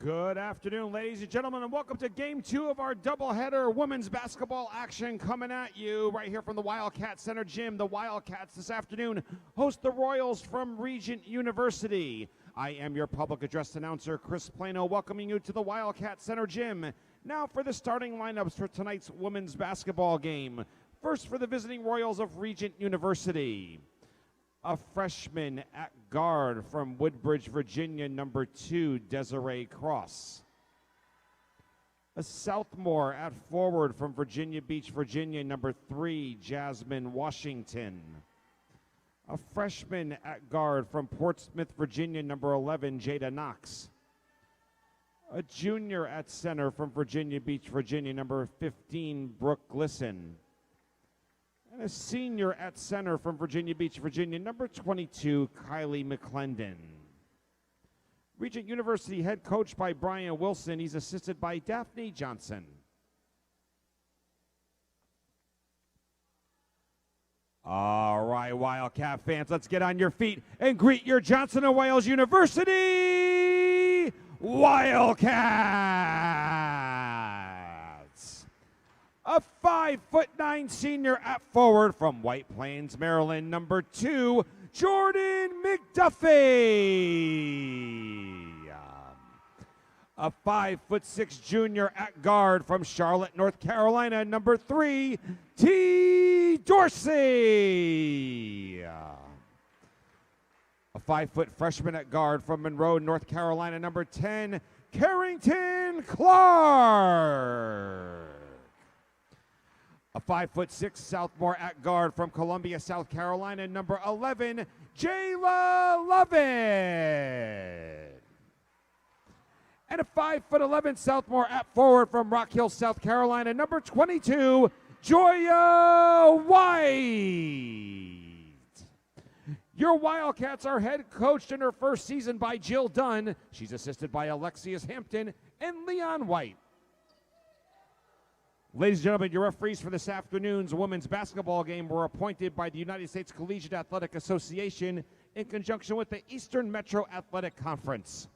Good afternoon, ladies and gentlemen, and welcome to Game 2 of our doubleheader women's basketball action coming at you right here from the Wildcat Center Gym. The Wildcats this afternoon host the Royals from Regent University. I am your public address announcer, Chris Plano, welcoming you to the Wildcat Center Gym. Now for the starting lineups for tonight's women's basketball game. First for the visiting Royals of Regent University. A freshman at guard from Woodbridge, Virginia, number 2, Desiree Cross. A sophomore at forward from Virginia Beach, Virginia, number 3, Jasmine Washington. A freshman at guard from Portsmouth, Virginia, number 11, Jada Knox. A junior at center from Virginia Beach, Virginia, number 15, Brooke Glisson. And a senior at center from Virginia Beach, Virginia, number 22, Kylie McClendon. Regent University head coach by Brian Wilson. He's assisted by Daphne Johnson. All right, Wildcat fans, let's get on your feet and greet your Johnson & Wales University Wildcats. A 5'9" senior at forward from White Plains, Maryland, number 2, Jordan McDuffie. A 5'6" junior at guard from Charlotte, North Carolina, number 3, T. Dorsey. A 5' freshman at guard from Monroe, North Carolina, number 10, Carrington Clark. A 5'6" sophomore at guard from Columbia, South Carolina, number 11, Jayla Lovett. And a 5'11" sophomore at forward from Rock Hill, South Carolina, number 22, Joya White. Your Wildcats are head coached in her first season by Jill Dunn. She's assisted by Alexius Hampton and Leon White. Ladies and gentlemen, your referees for this afternoon's women's basketball game were appointed by the United States Collegiate Athletic Association in conjunction with the Eastern Metro Athletic Conference.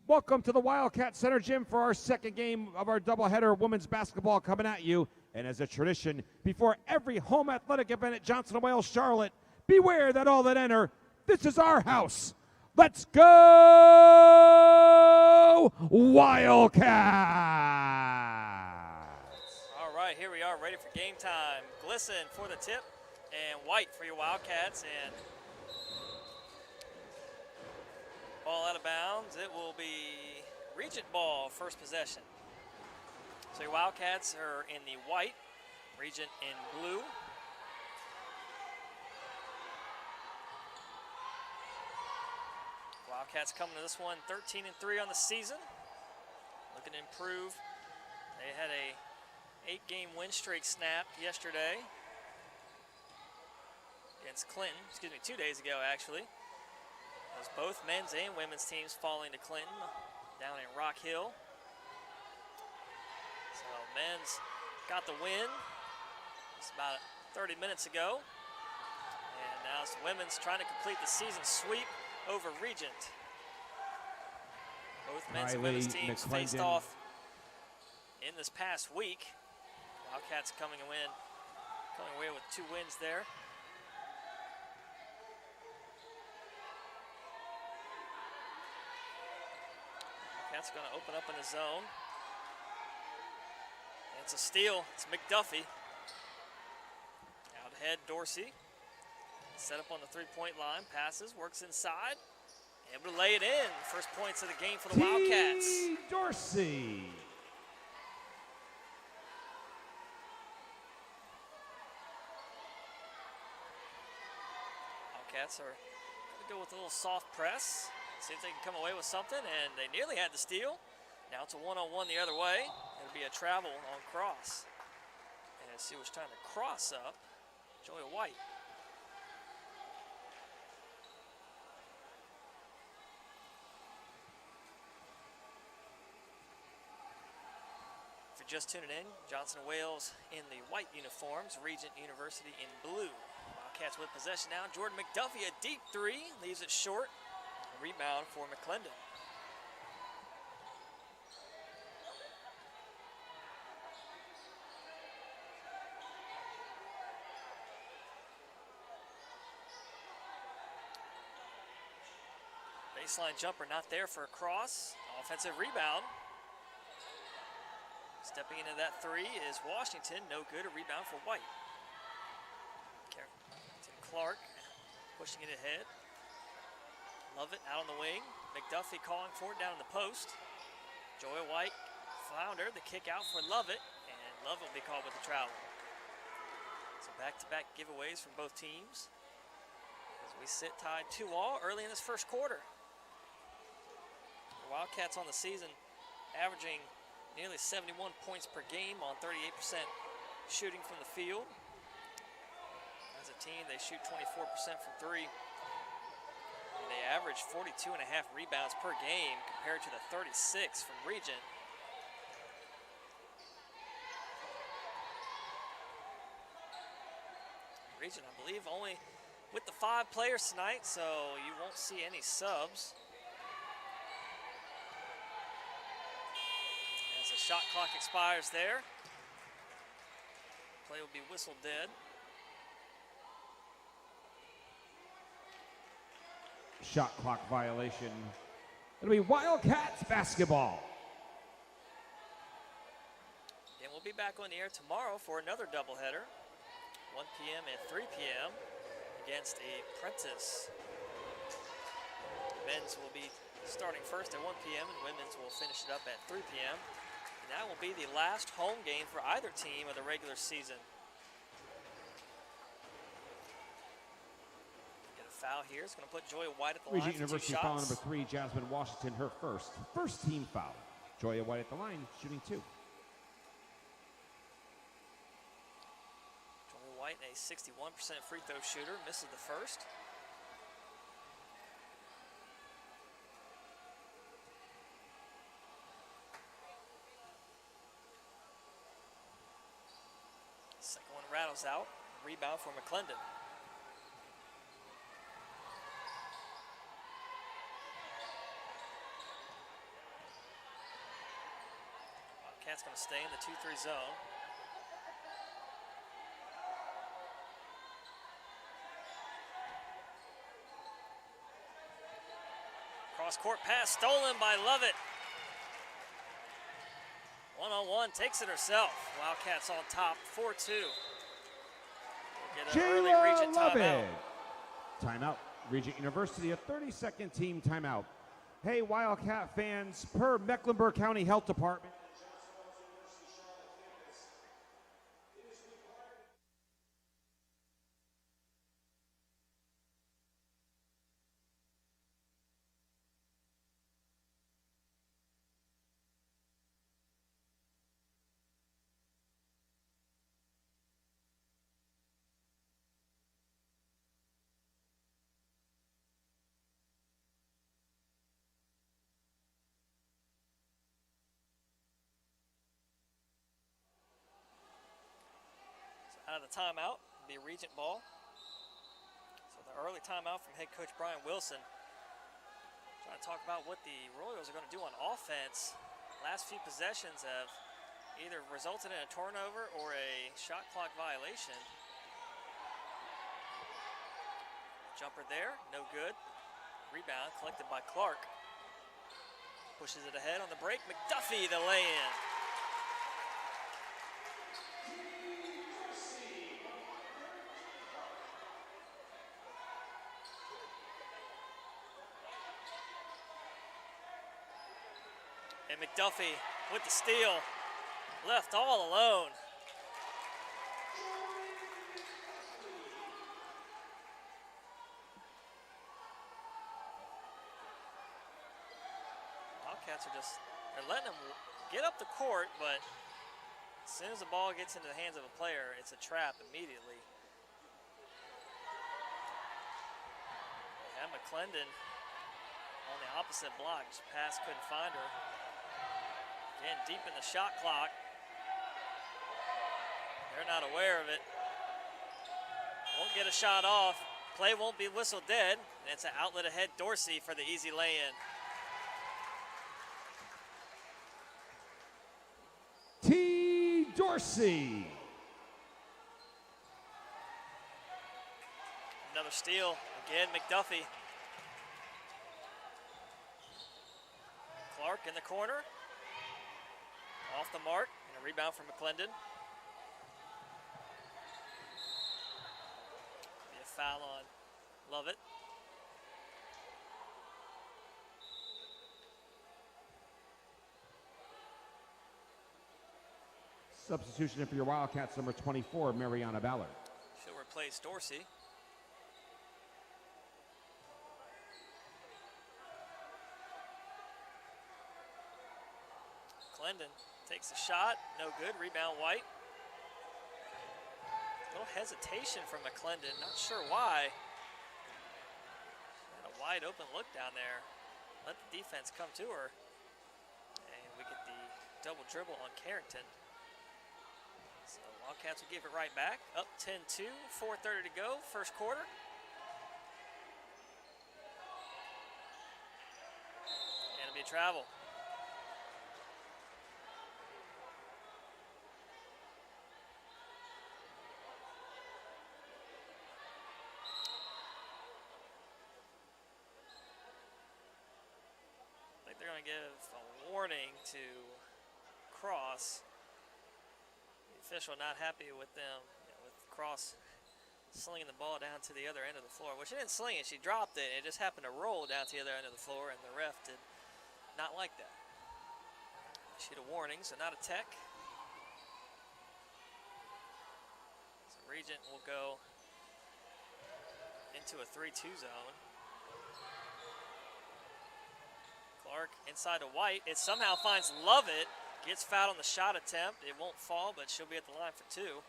Welcome to the Wildcat Center Gym for our second game of our doubleheader women's basketball coming at you. And as a tradition, before every home athletic event at Johnson & Wales Charlotte, beware that all that enter, this is our house. Let's go, Wildcats! All right, here we are, ready for game time. Glisson for the tip, and White for your Wildcats, and ball out of bounds. It will be Regent ball, first possession. So your Wildcats are in the white, Regent in blue. Wildcats coming to this one 13-3 on the season, looking to improve. They had a 8-game win streak snapped yesterday against Clinton, 2 days ago actually. It was both men's and women's teams falling to Clinton down in Rock Hill. So men's got the win just about 30 minutes ago. And now it's the women's trying to complete the season sweep over Regent. Both men's and women's teams faced off in this past week. Wildcats coming away with 2 wins there. Wildcats going to open up in the zone. And it's a steal. It's McDuffie. Out ahead, Dorsey. Set up on the three-point line, passes, works inside, able to lay it in. First points of the game for the Wildcats. T. Dorsey. Wildcats are going to go with a little soft press, see if they can come away with something, and they nearly had the steal. Now it's a one-on-one the other way. It'll be a travel on cross. And see who's trying to cross up, Joya White. Just tuning in, Johnson & Wales in the white uniforms, Regent University in blue. Wildcats with possession now. Jordan McDuffie, a deep 3, leaves it short. Rebound for McClendon. Baseline jumper not there for a cross. Offensive rebound. Stepping into that three is Washington. No good. A rebound for White. Tim Clark pushing it ahead. Lovett out on the wing. McDuffie calling for it down in the post. Joy White found her. The kick out for Lovett. And Lovett will be called with the travel. So back-to-back giveaways from both teams. As we sit tied 2-all early in this first quarter. The Wildcats on the season averaging nearly 71 points per game on 38% shooting from the field. As a team, they shoot 24% from three. And they average 42.5 rebounds per game compared to the 36 from Regent. Regent, I believe, only with the 5 players tonight, so you won't see any subs. As the shot clock expires there, play will be whistled dead. Shot clock violation. It'll be Wildcats basketball. And we'll be back on the air tomorrow for another doubleheader, 1 p.m. and 3 p.m. against Apprentice. Men's will be starting first at 1 p.m. and women's will finish it up at 3 p.m. And that will be the last home game for either team of the regular season. Get a foul here. It's going to put Joya White at the line Regent for 2 University shots. foul number 3, Jasmine Washington, her first team foul. Joya White at the line, shooting 2. Joya White, a 61% free throw shooter, misses the first. Second one rattles out. Rebound for McClendon. Wildcats going to stay in the 2-3 zone. Cross-court pass stolen by Lovett. One-on-one, takes it herself. Wildcats on top, 4-2. We'll get an early Regent timeout. Timeout. Regent University, a 30-second team timeout. Hey, Wildcat fans, per Mecklenburg County Health Department, Out of the timeout, it'll be Regent ball. So the early timeout from head coach Brian Wilson. Trying to talk about what the Royals are going to do on offense. Last few possessions have either resulted in a turnover or a shot clock violation. Jumper there, no good. Rebound collected by Clark. Pushes it ahead on the break. McDuffie, the lay-in. And McDuffie with the steal, left all alone. Wildcats are they're letting them get up the court, but as soon as the ball gets into the hands of a player, it's a trap immediately. And McClendon on the opposite block, just pass, couldn't find her. Again, deep in the shot clock. They're not aware of it. Won't get a shot off. Play won't be whistled dead. And it's an outlet ahead Dorsey for the easy lay-in. T. Dorsey. Another steal. Again, McDuffie. Clark in the corner. Off the mark. And a rebound from McClendon. Be a foul on Lovett. Substitution in for your Wildcats, number 24, Mariana Ballard. She'll replace Dorsey. Clendon takes a shot, no good, rebound White. A little hesitation from McClendon, not sure why. Had a wide open look down there. Let the defense come to her. And we get the double dribble on Carrington. So Wildcats will give it right back. Up 10-2, 4:30 to go, first quarter. And it'll be a travel. I think they're going to give a warning to Cross. Official not happy with them, with Cross slinging the ball down to the other end of the floor. Well, she didn't sling it, she dropped it. It just happened to roll down to the other end of the floor, and the ref did not like that. Issued a warning, so not a tech. So Regent will go into a 3-2 zone. Clark inside to White. It somehow finds Lovett. Gets fouled on the shot attempt. It won't fall, but she'll be at the line for 2.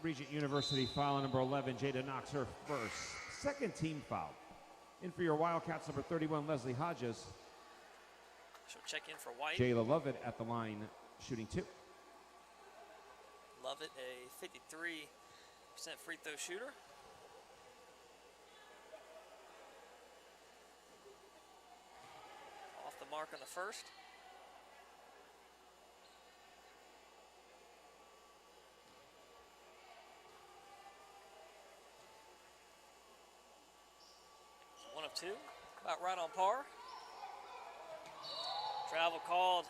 Regent University foul number 11, Jada Knox, her first. Second team foul. In for your Wildcats, number 31, Leslie Hodges. She'll check in for White. Jayla Lovett at the line, shooting 2. Lovett, a 53% free throw shooter. Mark on the first. One of 2, about right on par. Travel called.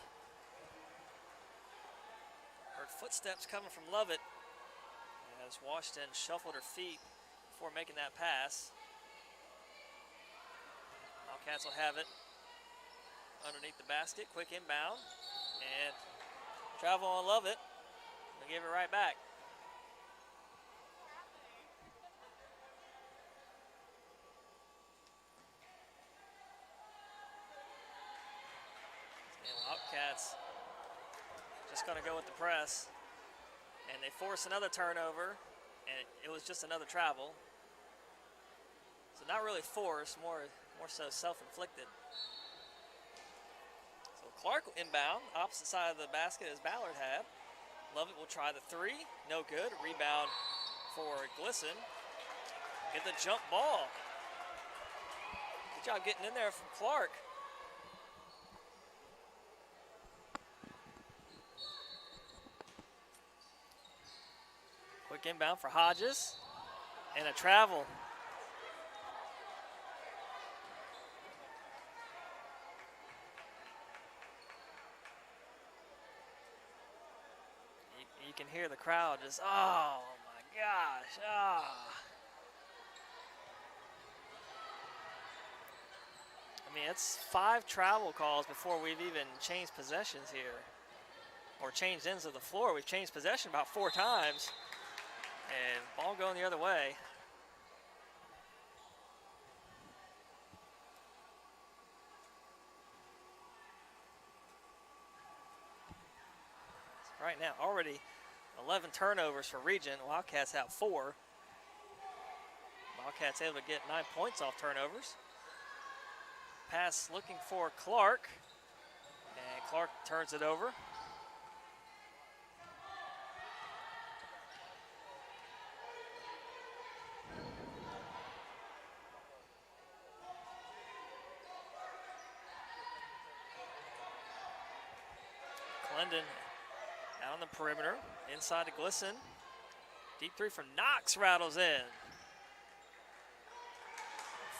Heard footsteps coming from Lovett as Washington shuffled her feet before making that pass. Wildcats will have it underneath the basket, quick inbound, and travel on Lovett. They give it right back. And Wildcats just gonna go with the press, and they force another turnover, and it was just another travel. So not really forced, more so self-inflicted. Clark inbound, opposite side of the basket as Ballard had. Lovett will try the 3, no good. Rebound for Glisson. Get the jump ball. Good job getting in there from Clark. Quick inbound for Hodges. And a travel. You can hear the crowd just, oh my gosh, I mean, it's 5 travel calls before we've even changed possessions here, or changed ends of the floor. We've changed possession about 4 times, and ball going the other way. Right now, already 11 turnovers for Regent. Wildcats have 4. Wildcats able to get 9 points off turnovers. Pass looking for Clark, and Clark turns it over. McClendon out on the perimeter, inside to Glisson. Deep three from Knox rattles in.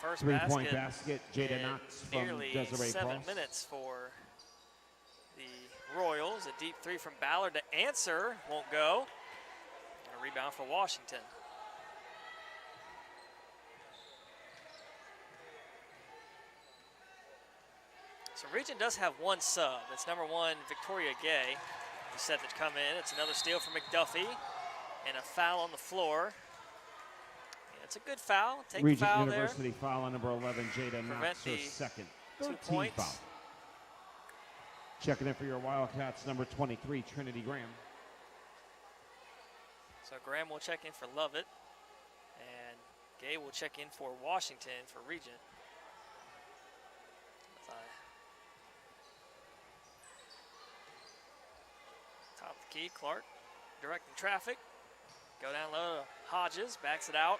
First three-point basket, Jada Knox from nearly Desiree 7 Cross. minutes for the Royals. A deep three from Ballard to answer, won't go. And a rebound for Washington. So Regent does have one sub. It's number 1, Victoria Gay, who's set to come in. It's another steal from McDuffie and a foul on the floor. Yeah, it's a good foul. Take Regent the foul University foul on number 11, Jada Knox, her the second. 2 13 points. foul. Checking in for your Wildcats, number 23, Trinity Graham. So Graham will check in for Lovett, and Gay will check in for Washington for Regent. Top of the key, Clark directing traffic. Go down low to Hodges, backs it out.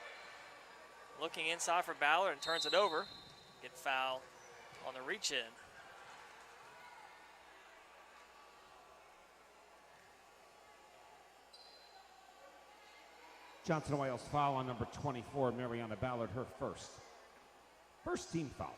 Looking inside for Ballard and turns it over. Get foul on the reach in. Johnson Wales foul on number 24, Mariana Ballard, her first. First team foul.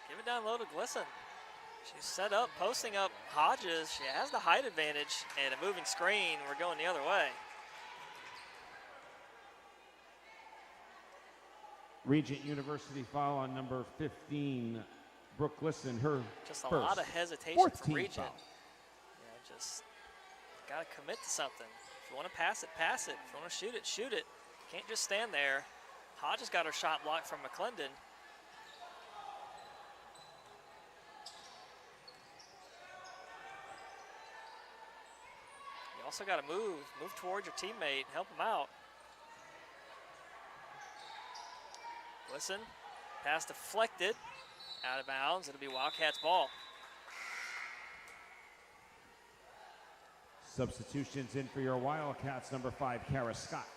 Give it down low to Glisson. She's set up, posting up Hodges. She has the height advantage and a moving screen. We're going the other way. Regent University foul on number 15, Brooke Glisson, her Just a first. lot of hesitation Fourth from team Regent. foul. Yeah, just got to commit to something. If you want to pass it, pass it. If you want to shoot it, shoot it. Can't just stand there. Hodges got her shot blocked from McClendon. You also got to move towards your teammate, help him out. Listen, pass deflected, out of bounds. It'll be Wildcats ball. Substitutions in for your Wildcats, number 5, Kara Scott.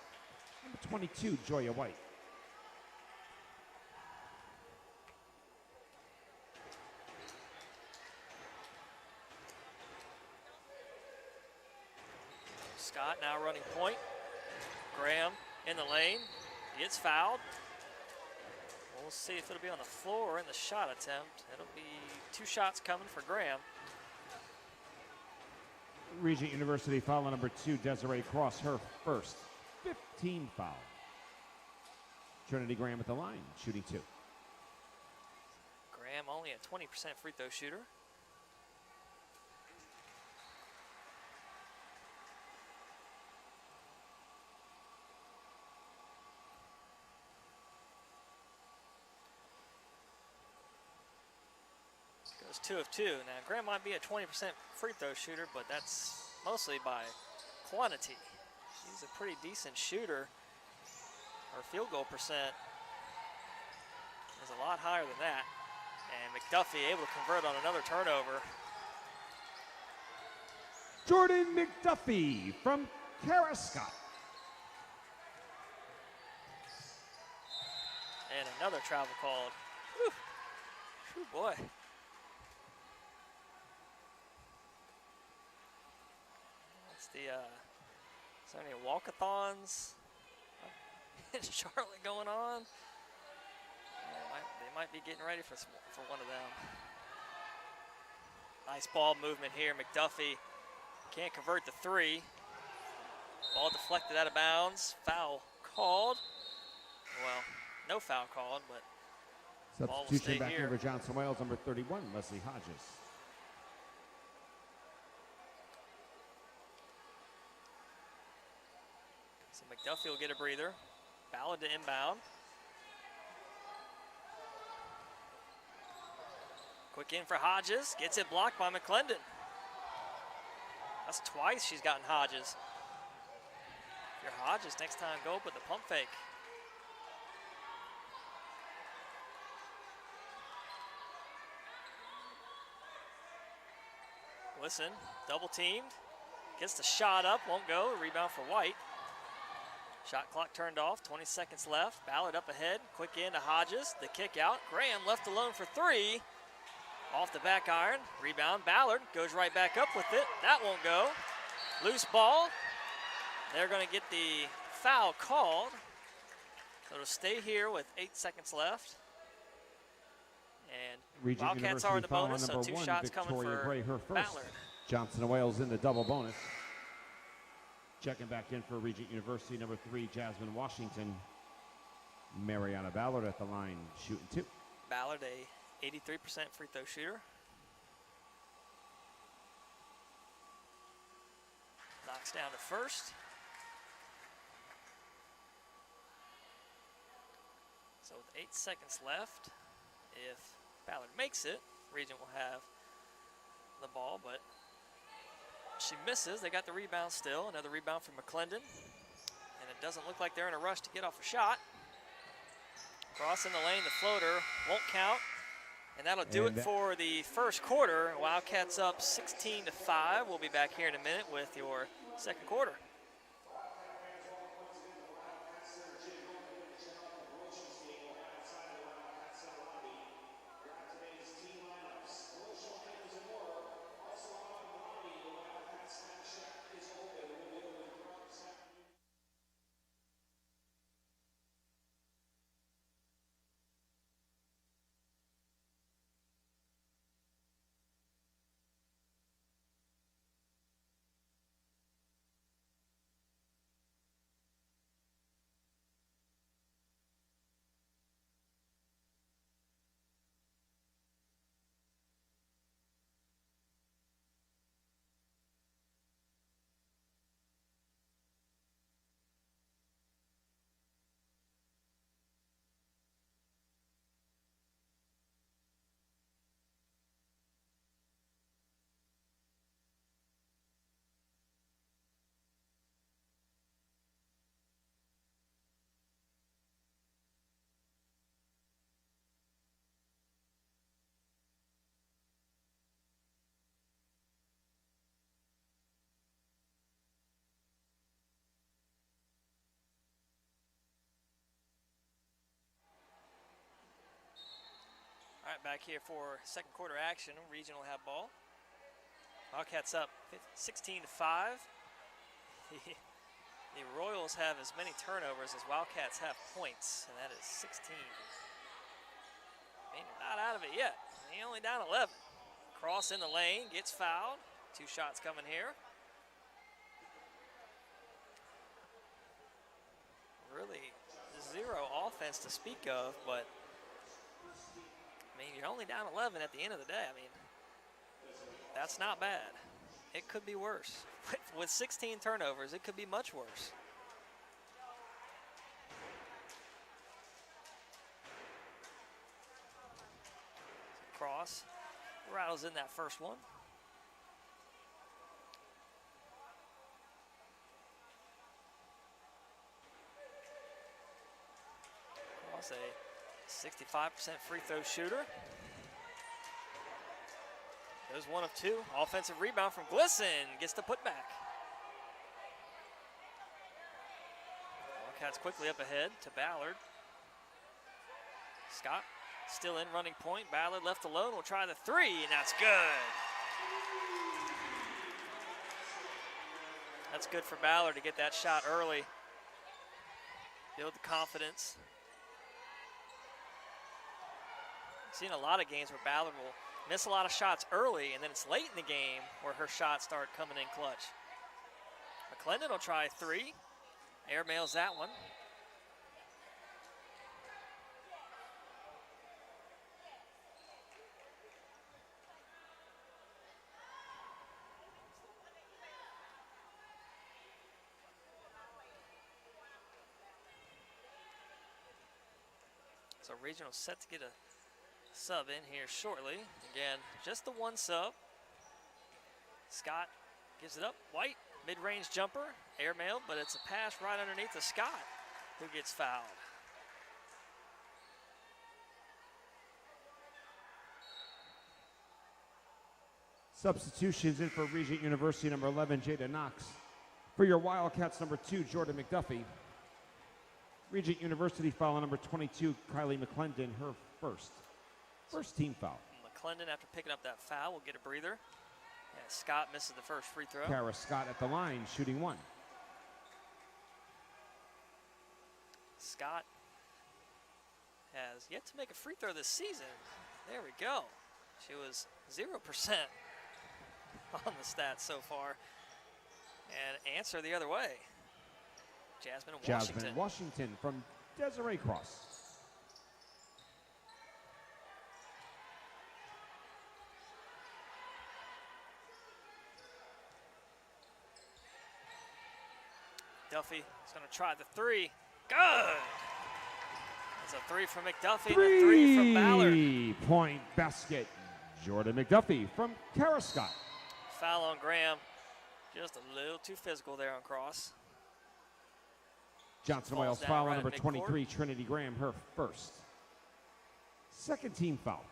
Number 22, Joya White. Scott now running point. Graham in the lane, gets fouled. We'll see if it'll be on the floor or in the shot attempt. It'll be 2 shots coming for Graham. Regent University foul on number 2, Desiree Cross, her first. 15 foul. Trinity Graham at the line, shooting 2. Graham only a 20% free throw shooter. Goes 2 of 2. Now Graham might be a 20% free throw shooter, but that's mostly by quantity. She's a pretty decent shooter. Her field goal percent is a lot higher than that. And McDuffie able to convert on another turnover. Jordan McDuffie from Kara Scott. And another travel called. Whew. Whew, boy. That's the, is there any walkathons in Charlotte going on? They might be getting ready for one of them. Nice ball movement here. McDuffie can't convert the 3. Ball deflected out of bounds. Foul called. Well, no foul called, but ball will stay Substitution back here. over Johnson Wales, number 31, Leslie Hodges. So McDuffie will get a breather. Ballard to inbound. Quick in for Hodges. Gets it blocked by McClendon. That's twice she's gotten Hodges. If you're Hodges, next time go up with the pump fake. Listen, double teamed. Gets the shot up, won't go. Rebound for White. Shot clock turned off, 20 seconds left. Ballard up ahead, quick in to Hodges. The kick out. Graham left alone for three. Off the back iron. Rebound. Ballard goes right back up with it. That won't go. Loose ball. They're going to get the foul called. So it'll stay here with 8 seconds left. And Regent Wildcats University are in the foul on bonus, so number 2 one, shots coming Victoria for Gray, her first. Ballard. Johnson and Wales in the double bonus. Checking back in for Regent University, number 3, Jasmine Washington. Mariana Ballard at the line, shooting 2. Ballard, a 83% free throw shooter. Knocks down to first. So with 8 seconds left, if Ballard makes it, Regent will have the ball, but she misses. They got the rebound still. Another rebound from McClendon. And it doesn't look like they're in a rush to get off a shot. Crossing the lane, the floater won't count. And that'll do it for the first quarter. Wildcats up 16-5. We'll be back here in a minute with your second quarter. All right, back here for second quarter action. Regent will have ball. Wildcats up 16-5. The Royals have as many turnovers as Wildcats have points, and that is 16. I mean, not out of it yet. They only down 11. Cross in the lane, gets fouled. 2 shots coming here. Really zero offense to speak of, but I mean, you're only down 11 at the end of the day. I mean, that's not bad. It could be worse. With 16 turnovers, it could be much worse. Cross rattles in that first one. Cross a 65% free throw shooter. There's 1 of 2. Offensive rebound from Glisson. Gets the putback. Wildcats quickly up ahead to Ballard. Scott still in running point. Ballard left alone. Will try the 3, and that's good. That's good for Ballard to get that shot early. Build the confidence. I've seen a lot of games where Ballard will miss a lot of shots early, and then it's late in the game where her shots start coming in clutch. McClendon will try 3. Airmails that one. So Regional set to get a sub in here shortly. Again, just the 1 sub. Scott gives it up. White, mid-range jumper, airmail, but it's a pass right underneath to Scott, who gets fouled. Substitutions in for Regent University, number 11, Jada Knox. For your Wildcats, number 2, Jordan McDuffie. Regent University foul on number 22, Kylie McClendon, her first team foul. McClendon, after picking up that foul, will get a breather. And Scott misses the first free throw. Kara Scott at the line, shooting 1. Scott has yet to make a free throw this season. There we go. She was 0% on the stats so far. And answer the other way. Jasmine Washington from Desiree Cross. McDuffie is going to try the 3. Good! That's a 3 from McDuffie and a 3 from Ballard. 3-point basket. Jordan McDuffie from Kara Scott. Foul on Graham. Just a little too physical there on Cross. Johnson Wales foul on number 23, Trinity Graham, her first. Second team foul.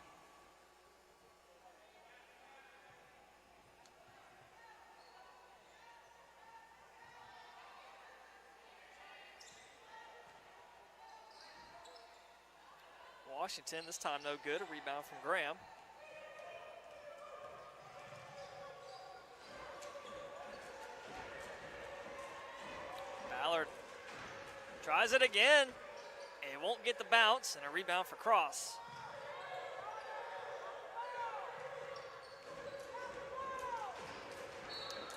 Washington, this time no good. A rebound from Graham. Ballard tries it again. It won't get the bounce, and a rebound for Cross.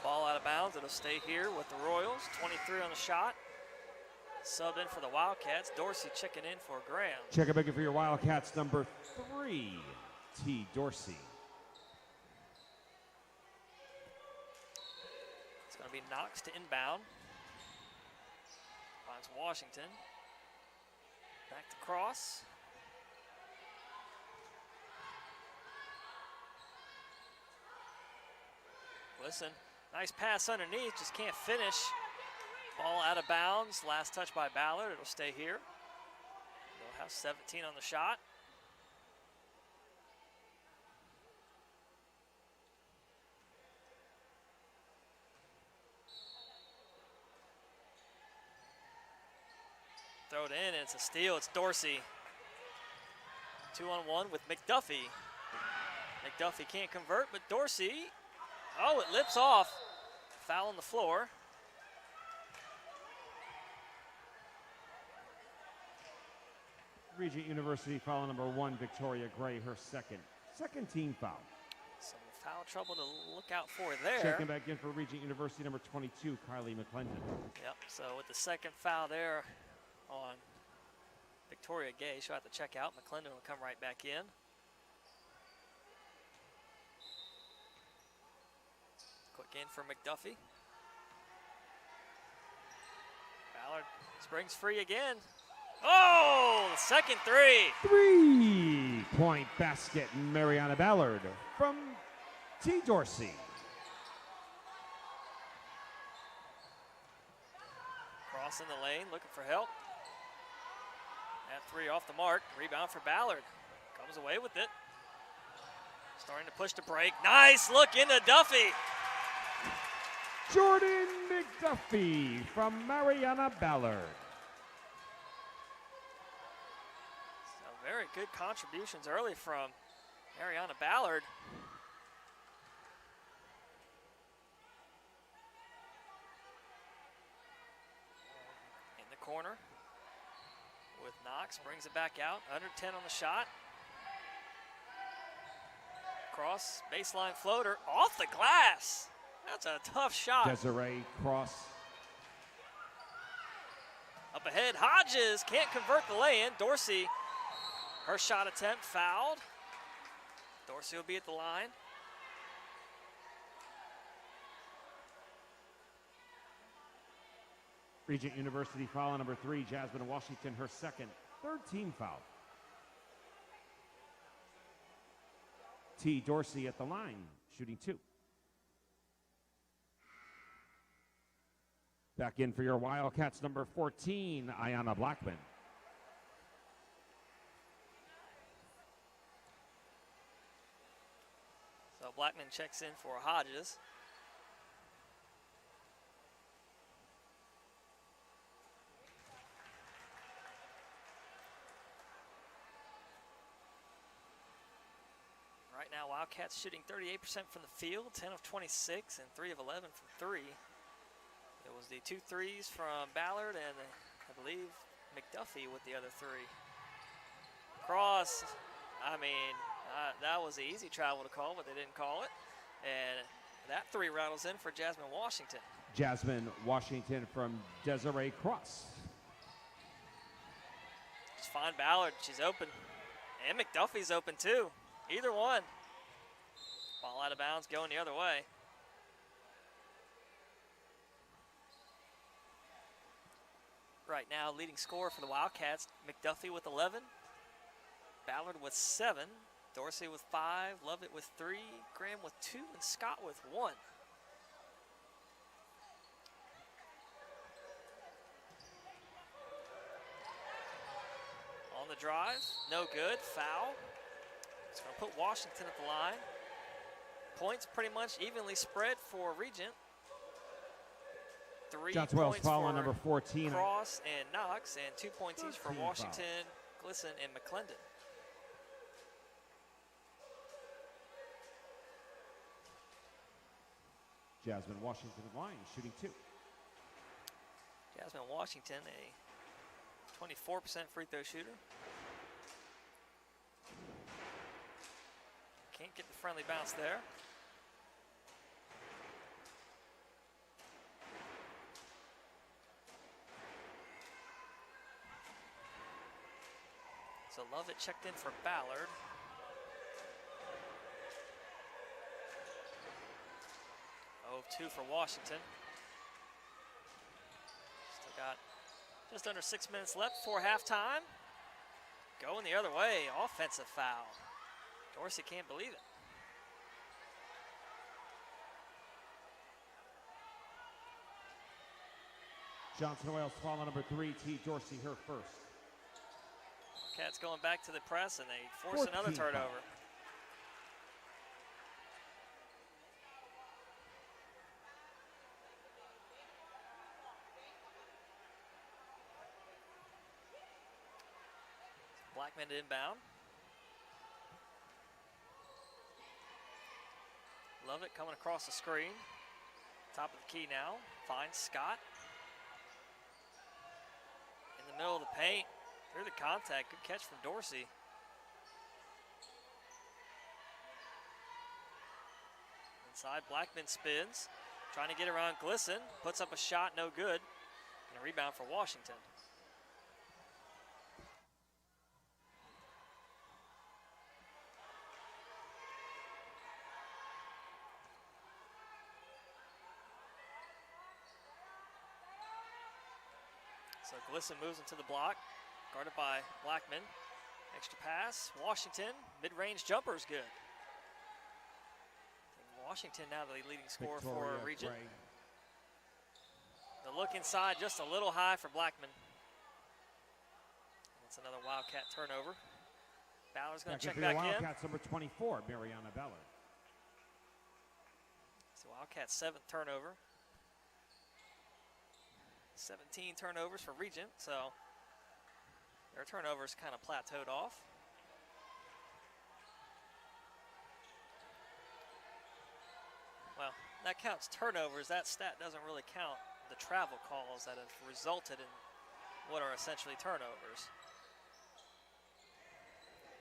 Ball out of bounds. It'll stay here with the Royals. 23 on the shot. Subbed in for the Wildcats. Dorsey checking in for Graham. Check it for your Wildcats, number 3, T. Dorsey. It's going to be Knox to inbound. Finds Washington. Back to Cross. Listen, nice pass underneath, just can't finish. Ball out of bounds, last touch by Ballard. It'll stay here. They'll have 17 on the shot. Throw it in, and it's a steal. It's Dorsey. 2-on-1 with McDuffie. McDuffie can't convert, but Dorsey, oh, it lips off. Foul on the floor. Regent University foul number 1, Victoria Gray, her second team foul. Some foul trouble to look out for there. Checking back in for Regent University, number 22, Kylie McClendon. Yep, so with the second foul there on Victoria Gay, she'll have to check out. McClendon will come right back in. Quick in for McDuffie. Ballard springs free again. Oh, second 3. 3-point basket, Mariana Ballard from T. Dorsey. Cross in the lane, looking for help. At 3 off the mark, rebound for Ballard. Comes away with it. Starting to push the break. Nice look into Duffy. Jordan McDuffie from Mariana Ballard. Very good contributions early from Mariana Ballard. In the corner with Knox, brings it back out. Under 10 on the shot. Cross, baseline floater, off the glass. That's a tough shot. Desiree Cross. Up ahead, Hodges can't convert the lay-in. Dorsey, her shot attempt fouled. Dorsey will be at the line. Regent University foul number 3, Jasmine Washington, her third team foul. T. Dorsey at the line, shooting 2. Back in for your Wildcats, number 14, Ayanna Blackman. So Blackman checks in for Hodges. Right now, Wildcats shooting 38% from the field, 10 of 26, and 3 of 11 from 3. It was the 2 threes from Ballard and I believe McDuffie with the other 3. Cross, I mean, that was the easy travel to call, but they didn't call it. And that 3 rattles in for Jasmine Washington. Jasmine Washington from Desiree Cross. Just find Ballard, she's open. And McDuffie's open too. Either one. Ball out of bounds, going the other way. Right now, leading scorer for the Wildcats, McDuffie with 11. Ballard with 7. Dorsey with 5. Lovett with 3. Graham with 2. And Scott with 1. On the drive, no good, foul. It's going to put Washington at the line. Points pretty much evenly spread for Regent. 3 Johnson Wells points foul for on number 14. Cross and Knox, and 2 points each for Washington, Glisson, and McClendon. Jasmine Washington line, shooting 2. Jasmine Washington, a 24% free throw shooter. Can't get the friendly bounce there. So Lovett checked in for Ballard. Oh, 2 for Washington. Still got just under 6 minutes left before halftime. Going the other way, offensive foul. Dorsey can't believe it. Johnson Wales foul on number 3, T. Dorsey, her first. Cats going back to the press, and they force another turnover. Blackman inbound. Lovett coming across the screen. Top of the key now. Finds Scott. In the middle of the paint. Through the contact. Good catch from Dorsey. Inside, Blackman spins. Trying to get around Glisson. Puts up a shot, no good. And a rebound for Washington. So Glisson moves into the block, guarded by Blackman. Extra pass, Washington, mid-range jumper is good. Washington now the leading scorer for Regent. Gray. The look inside just a little high for Blackman. That's another Wildcat turnover. Ballard's going to check back in. Wildcats number 24, Mariana Ballard. So Wildcats' 7th turnover. 17 turnovers for Regent, so their turnovers kind of plateaued off. Well, that counts turnovers. That stat doesn't really count the travel calls that have resulted in what are essentially turnovers.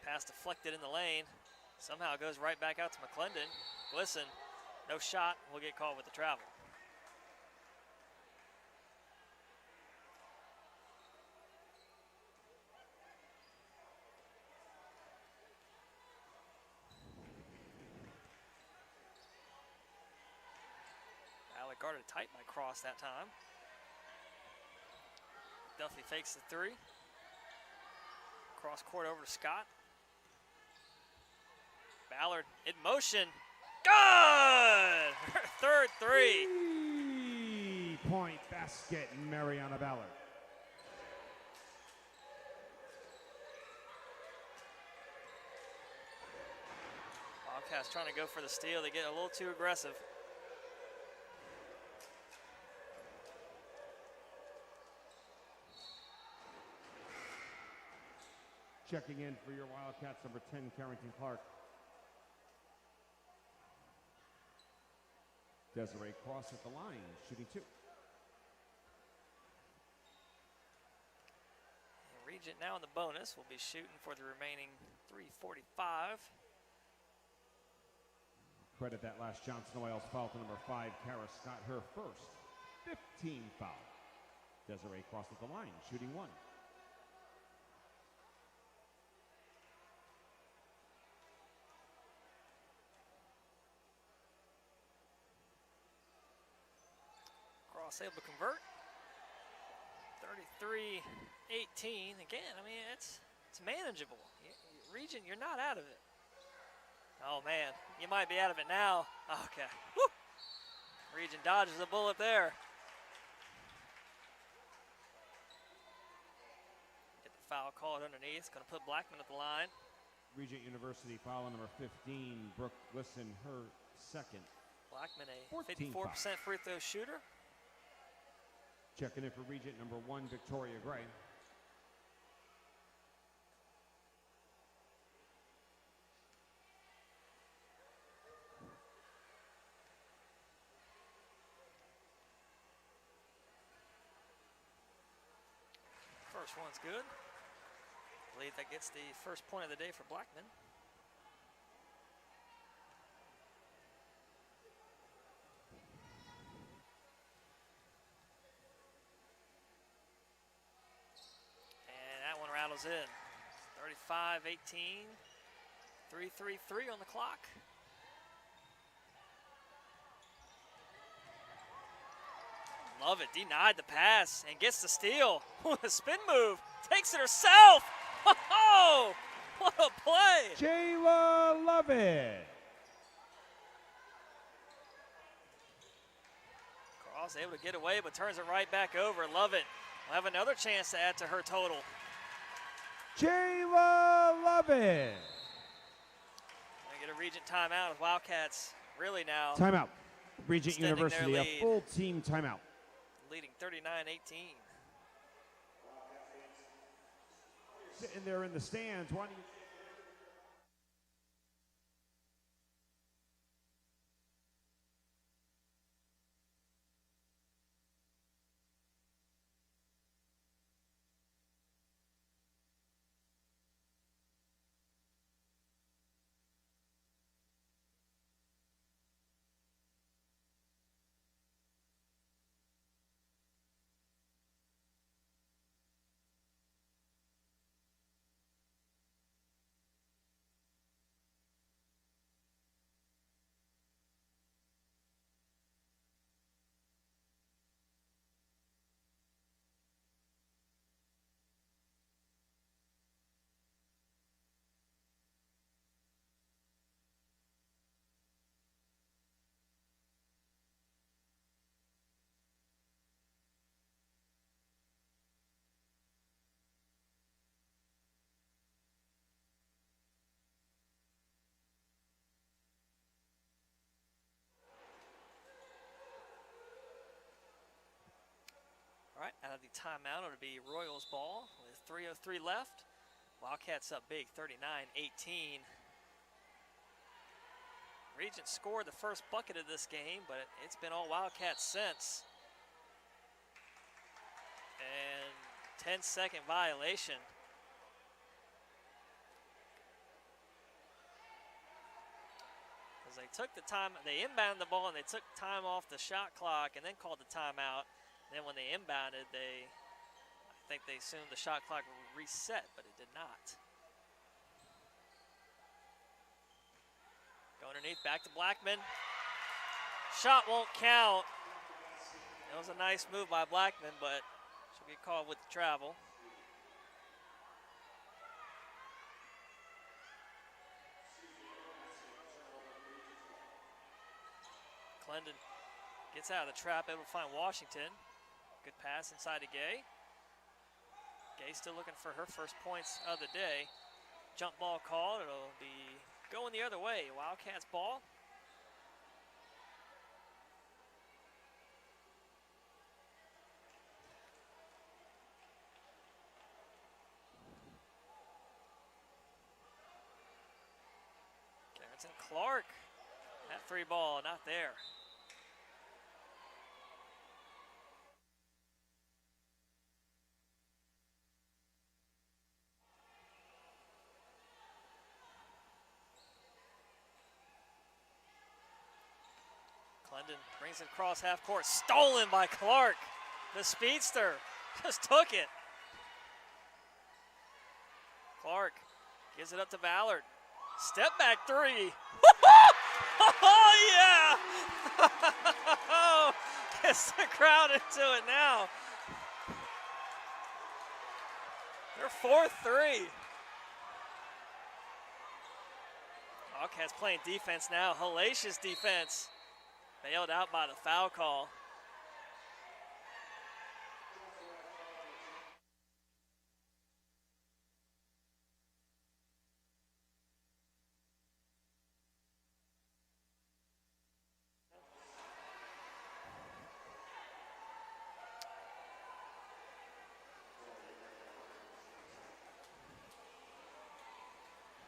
Pass deflected in the lane. Somehow goes right back out to McClendon. Glisson, no shot, will get called with the travel. Guarded tight by Cross that time. Duffy fakes the 3. Cross court over to Scott. Ballard in motion. Good! Her 3rd 3. 3-point basket, Mariana Ballard. Wildcats trying to go for the steal. They get a little too aggressive. Checking in for your Wildcats, number 10, Carrington Clark. Desiree Cross at the line, shooting 2. And Regent now in the bonus will be shooting for the remaining 3:45. Credit that last Johnson Oils foul to number 5, Kara Scott, her first 15 foul. Desiree Cross at the line, shooting 1. Cross able to convert. 33-18. Again, I mean, it's manageable. Regent, you're not out of it. Oh, man. You might be out of it now. Okay. Woo! Regent dodges the bullet there. Get the foul called underneath. It's going to put Blackman at the line. Regent University foul on number 15, Brooke Glisson, her second. Blackman a 14 54% free throw shooter. Checking in for Regent, number 1, Victoria Gray. First one's good. I believe that gets the first point of the day for Blackman. And that one rattles in. 35-18. 3:33 on the clock. Love it, denied the pass and gets the steal. A spin move, takes it herself. Oh, what a play. Jayla Lovett. Cross able to get away, but turns it right back over. Love it. Will have another chance to add to her total. Jayla Lovett. Gonna get a Regent timeout with Wildcats really now. Timeout. Regent Extending University, their a lead. full team timeout. Leading 39-18. Sitting there in the stands, wanting. All right, out of the timeout, it'll be Royals ball with 3:03 left. Wildcats up big, 39-18. Regent scored the first bucket of this game, but it's been all Wildcats since. And 10-second violation. Because they took the time, they inbounded the ball and they took time off the shot clock and then called the timeout. Then when they inbounded, I think they assumed the shot clock would reset, but it did not. Go underneath, back to Blackman. Shot won't count. That was a nice move by Blackman, but she'll get called with the travel. Clendon gets out of the trap, able to find Washington. Good pass inside to Gay. Gay still looking for her first points of the day. Jump ball called. It'll be going the other way. Wildcats ball. Garrison Clark. That 3 ball, not there. Clendon brings it across half court. Stolen by Clark. The speedster just took it. Clark gives it up to Ballard. Step back 3. Oh, yeah. Gets the crowd into it now. Their 4th 3. Wildcats playing defense now. Hellacious defense. Bailed out by the foul call.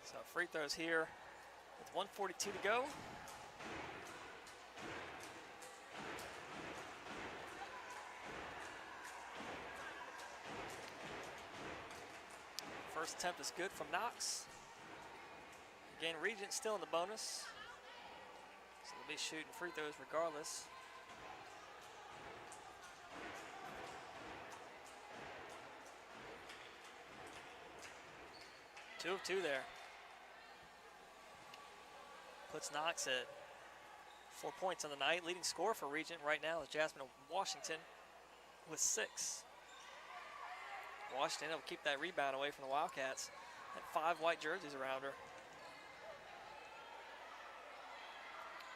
So free throws here with 1:42 to go. First attempt is good from Knox. Again, Regent still in the bonus. So they'll be shooting free throws regardless. Two of 2 there. Puts Knox at 4 points on the night. Leading scorer for Regent right now is Jasmine Washington with 6. Washington will keep that rebound away from the Wildcats. And 5 white jerseys around her.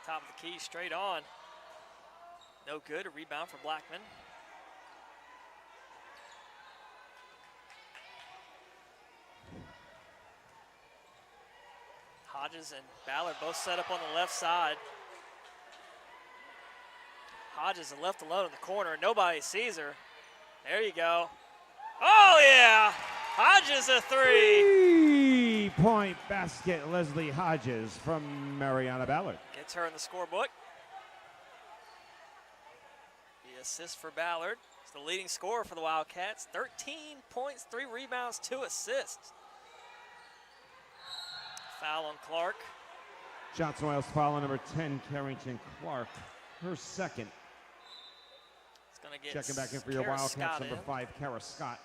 Top of the key, straight on. No good, a rebound for Blackman. Hodges and Ballard both set up on the left side. Hodges is left alone in the corner. Nobody sees her. There you go. Oh, yeah. Hodges a 3. 3-point basket, Leslie Hodges from Mariana Ballard. Gets her in the scorebook. The assist for Ballard. It's the leading scorer for the Wildcats. 13 points, 3 rebounds, 2 assists. Foul on Clark. Johnson Wales foul on number 10, Carrington Clark. Her second. It's going to get checking back in for your Kara Wildcats, Scott number in. 5, Kara Scott.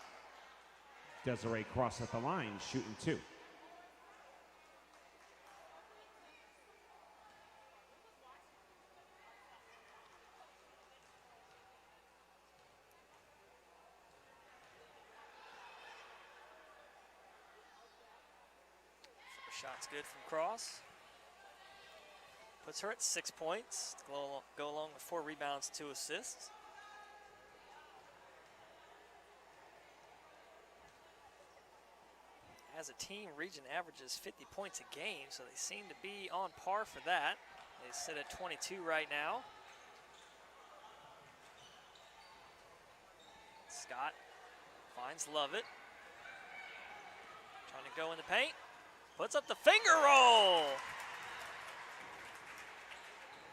Desiree Cross at the line, shooting 2. First shot's good from Cross. Puts her at 6 points. To go along with 4 rebounds, 2 assists. As a team, Regent averages 50 points a game, so they seem to be on par for that. They sit at 22 right now. Scott finds Lovett. Trying to go in the paint. Puts up the finger roll.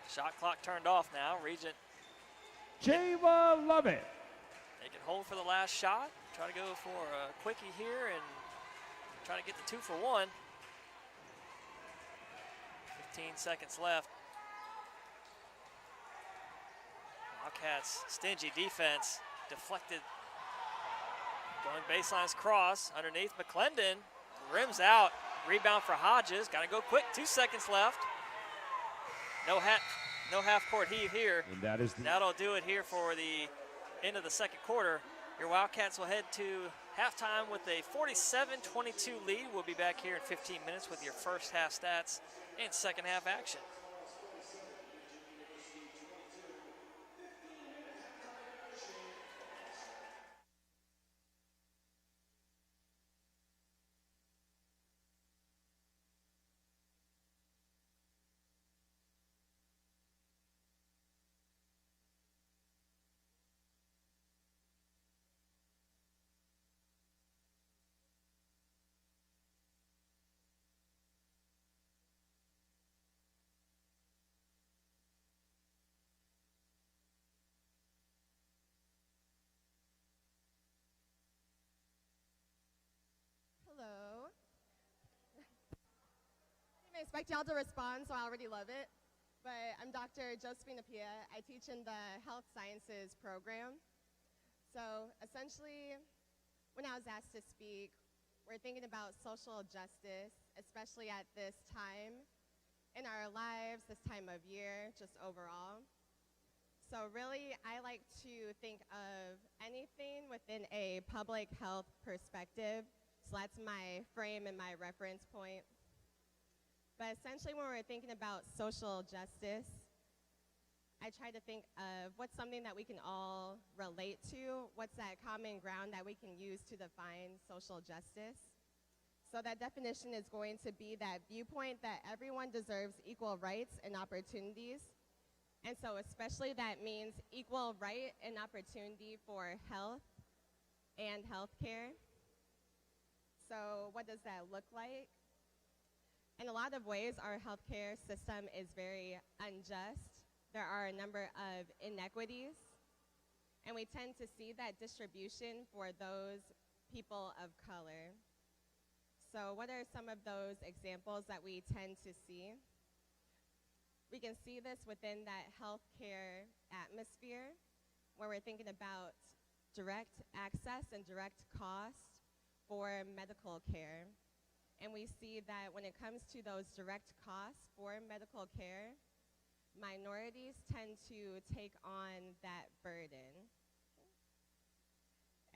Shot clock turned off now. Regent. Java Lovett. They can hold for the last shot. Try to go for a quickie here and try to get the 2 for 1. 15 seconds left. Wildcats, stingy defense, deflected. Going baseline's cross underneath McClendon. Rims out, rebound for Hodges. Got to go quick, 2 seconds left. No half court heave here. And that is That'll do it here for the end of the second quarter. Your Wildcats will head to halftime with a 47-22 lead. We'll be back here in 15 minutes with your first half stats and second half action. expect y'all to respond, so I already love it. But I'm Dr. Josephine Apia. I teach in the Health Sciences program. So essentially, when I was asked to speak, we're thinking about social justice, especially at this time in our lives, this time of year, just overall. So really, I like to think of anything within a public health perspective. So that's my frame and my reference point. But essentially, when we're thinking about social justice, I try to think of what's something that we can all relate to, what's that common ground that we can use to define social justice. So that definition is going to be that viewpoint that everyone deserves equal rights and opportunities. And so especially that means equal right and opportunity for health and healthcare. So what does that look like? In a lot of ways, our healthcare system is very unjust. There are a number of inequities, and we tend to see that distribution for those people of color. So what are some of those examples that we tend to see? We can see this within that healthcare atmosphere, where we're thinking about direct access and direct cost for medical care. And we see that when it comes to those direct costs for medical care, minorities tend to take on that burden.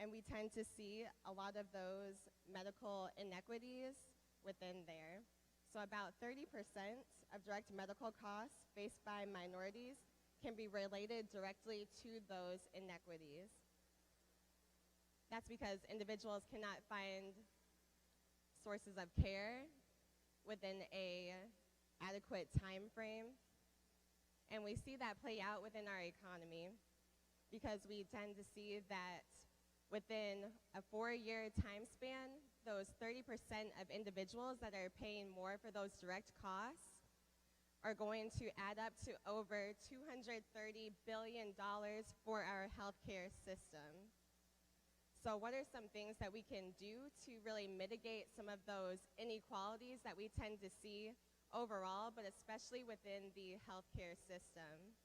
And we tend to see a lot of those medical inequities within there. So about 30% of direct medical costs faced by minorities can be related directly to those inequities. That's because individuals cannot find sources of care within a adequate time frame. And we see that play out within our economy because we tend to see that within a 4-year time span, those 30% of individuals that are paying more for those direct costs are going to add up to over $230 billion for our healthcare system. So what are some things that we can do to really mitigate some of those inequalities that we tend to see overall, but especially within the healthcare system?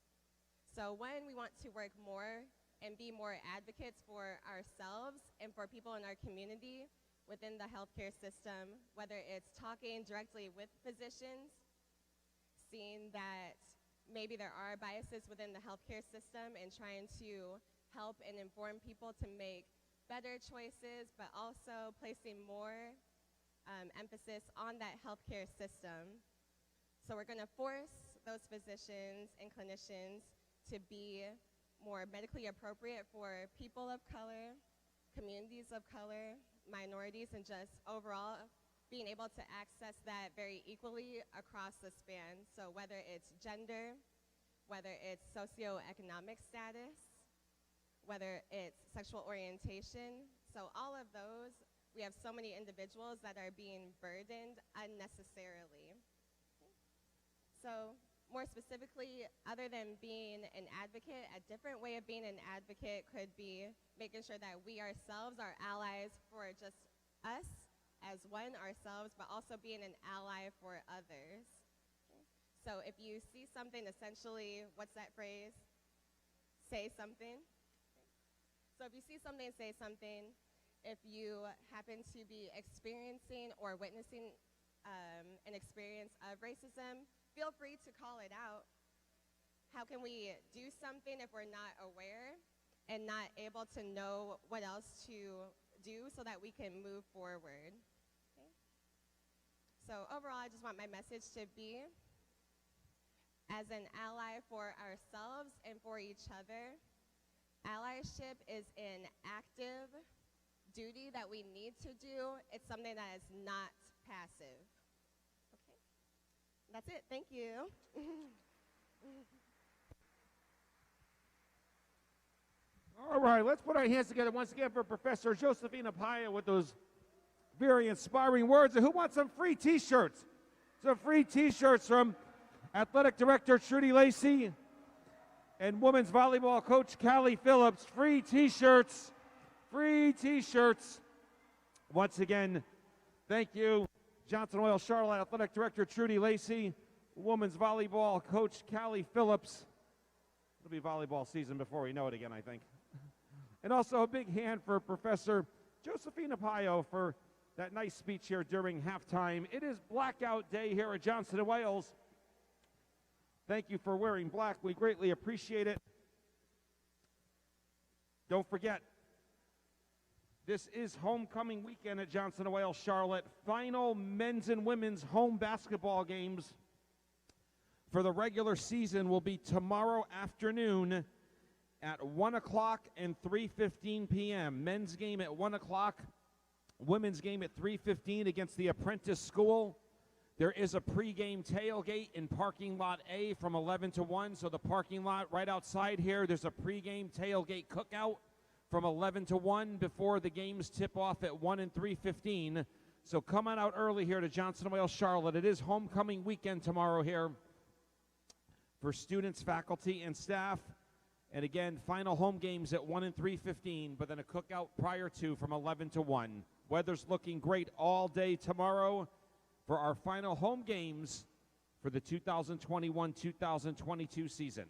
So one, we want to work more and be more advocates for ourselves and for people in our community within the healthcare system, whether it's talking directly with physicians, seeing that maybe there are biases within the healthcare system and trying to help and inform people to make better choices, but also placing more emphasis on that healthcare system. So we're going to force those physicians and clinicians to be more medically appropriate for people of color, communities of color, minorities, and just overall being able to access that very equally across the span. So whether it's gender, whether it's socioeconomic status, whether it's sexual orientation. So all of those, we have so many individuals that are being burdened unnecessarily. So more specifically, other than being an advocate, a different way of being an advocate could be making sure that we ourselves are allies for just us as one ourselves, but also being an ally for others. So if you see something, essentially, what's that phrase? Say something. So if you see something, say something. If you happen to be experiencing or witnessing an experience of racism, feel free to call it out. How can we do something if we're not aware and not able to know what else to do so that we can move forward? Okay. So overall, I just want my message to be, as an ally for ourselves and for each other, allyship is an active duty that we need to do. It's something that is not passive. Okay, that's it. Thank you. All right, let's put our hands together once again for Professor Josephine Apia with those very inspiring words. And who wants some free T-shirts? Some free T-shirts from Athletic Director Trudy Lacey and women's volleyball coach Callie Phillips. Free T-shirts. Free T-shirts. Once again, thank you Johnson Oil Charlotte Athletic Director Trudy Lacey, women's volleyball coach Callie Phillips. It'll be volleyball season before we know it again, I think. And also a big hand for Professor Josephina Payo for that nice speech here during halftime. It is blackout day here at Johnson & Wales. Thank you for wearing black. We greatly appreciate it. Don't forget, this is homecoming weekend at Johnson & Wales Charlotte. Final men's and women's home basketball games for the regular season will be tomorrow afternoon at 1 o'clock and 3:15 p.m. Men's game at 1 o'clock, women's game at 3:15 against the Apprentice School. There is a pregame tailgate in parking lot A from 11 to 1. So the parking lot right outside here, there's a pregame tailgate cookout from 11 to 1 before the games tip off at 1 and 3:15. So come on out early here to Johnson & Wales Charlotte. It is homecoming weekend tomorrow here for students, faculty, and staff. And again, final home games at 1 and 3:15, but then a cookout prior to from 11 to 1. Weather's looking great all day tomorrow for our final home games for the 2021-2022 season.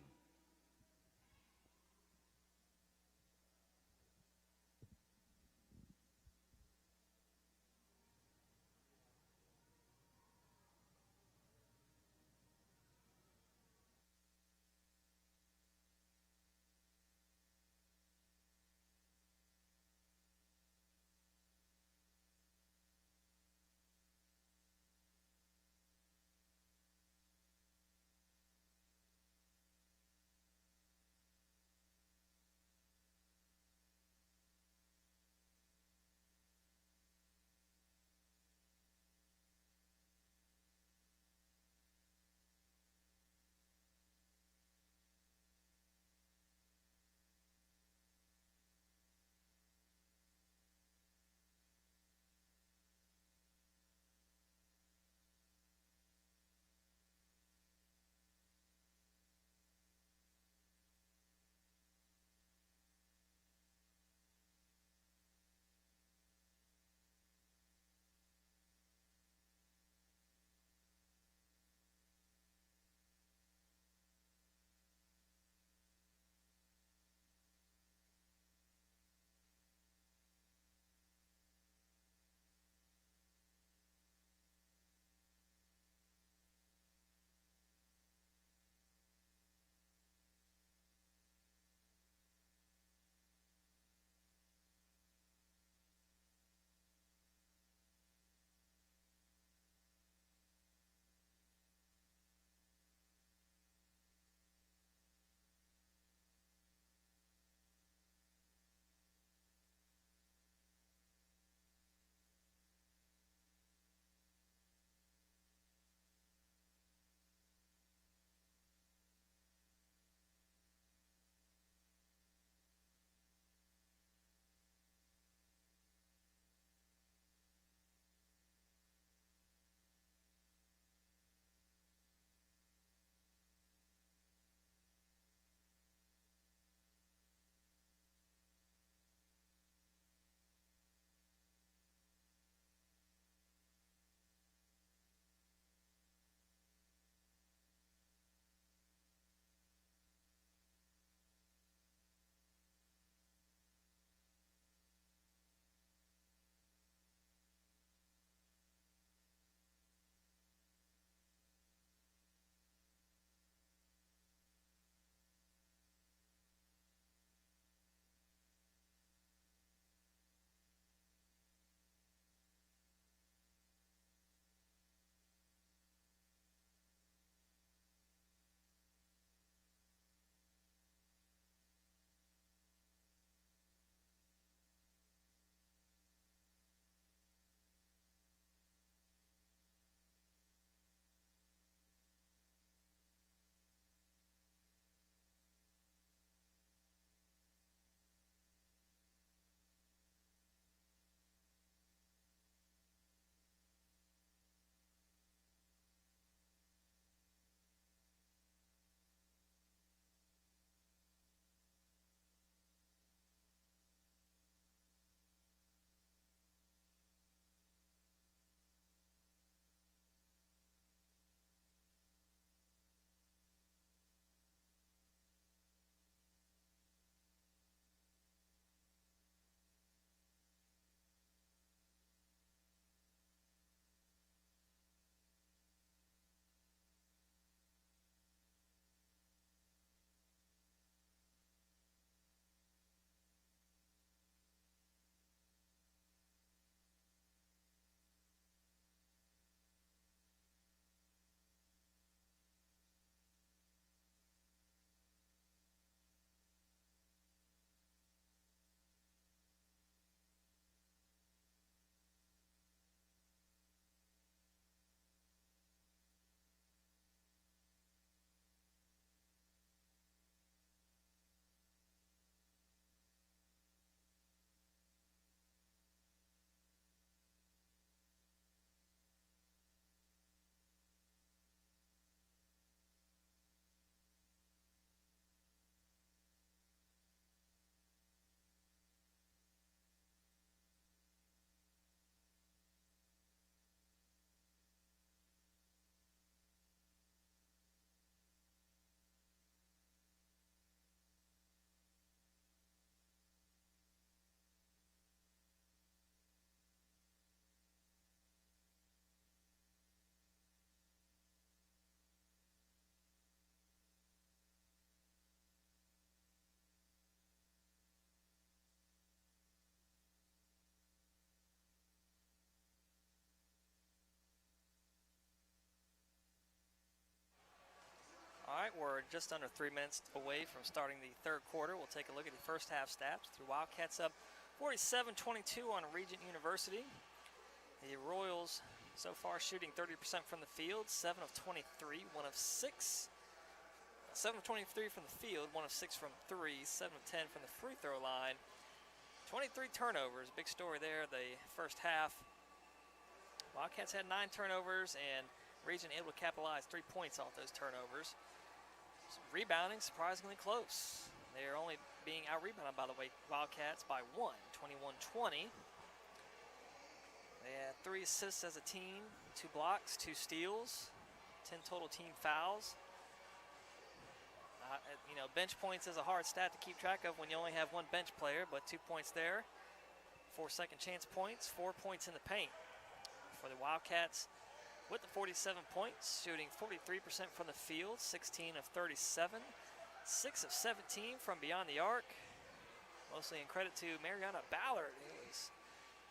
right, we're just under 3 minutes away from starting the third quarter. We'll take a look at the first half stats. The Wildcats up 47-22 on Regent University. The Royals so far shooting 30% from the field, 7 of 23, 1 of 6. 7 of 23 from the field, 1 of 6 from 3, 7 of 10 from the free throw line. 23 turnovers, big story there. The first half, Wildcats had 9 turnovers, and Regent able to capitalize 3 points off those turnovers. Rebounding surprisingly close. They are only being out-rebounded, by the way, Wildcats by 1, 21-20. They had 3 assists as a team, 2 blocks, 2 steals, 10 total team fouls. You know, bench points is a hard stat to keep track of when you only have 1 bench player, but 2 points there. 4 second chance points, 4 points in the paint. For the Wildcats, with the 47 points, shooting 43% from the field, 16 of 37, 6 of 17 from beyond the arc. Mostly in credit to Mariana Ballard, who was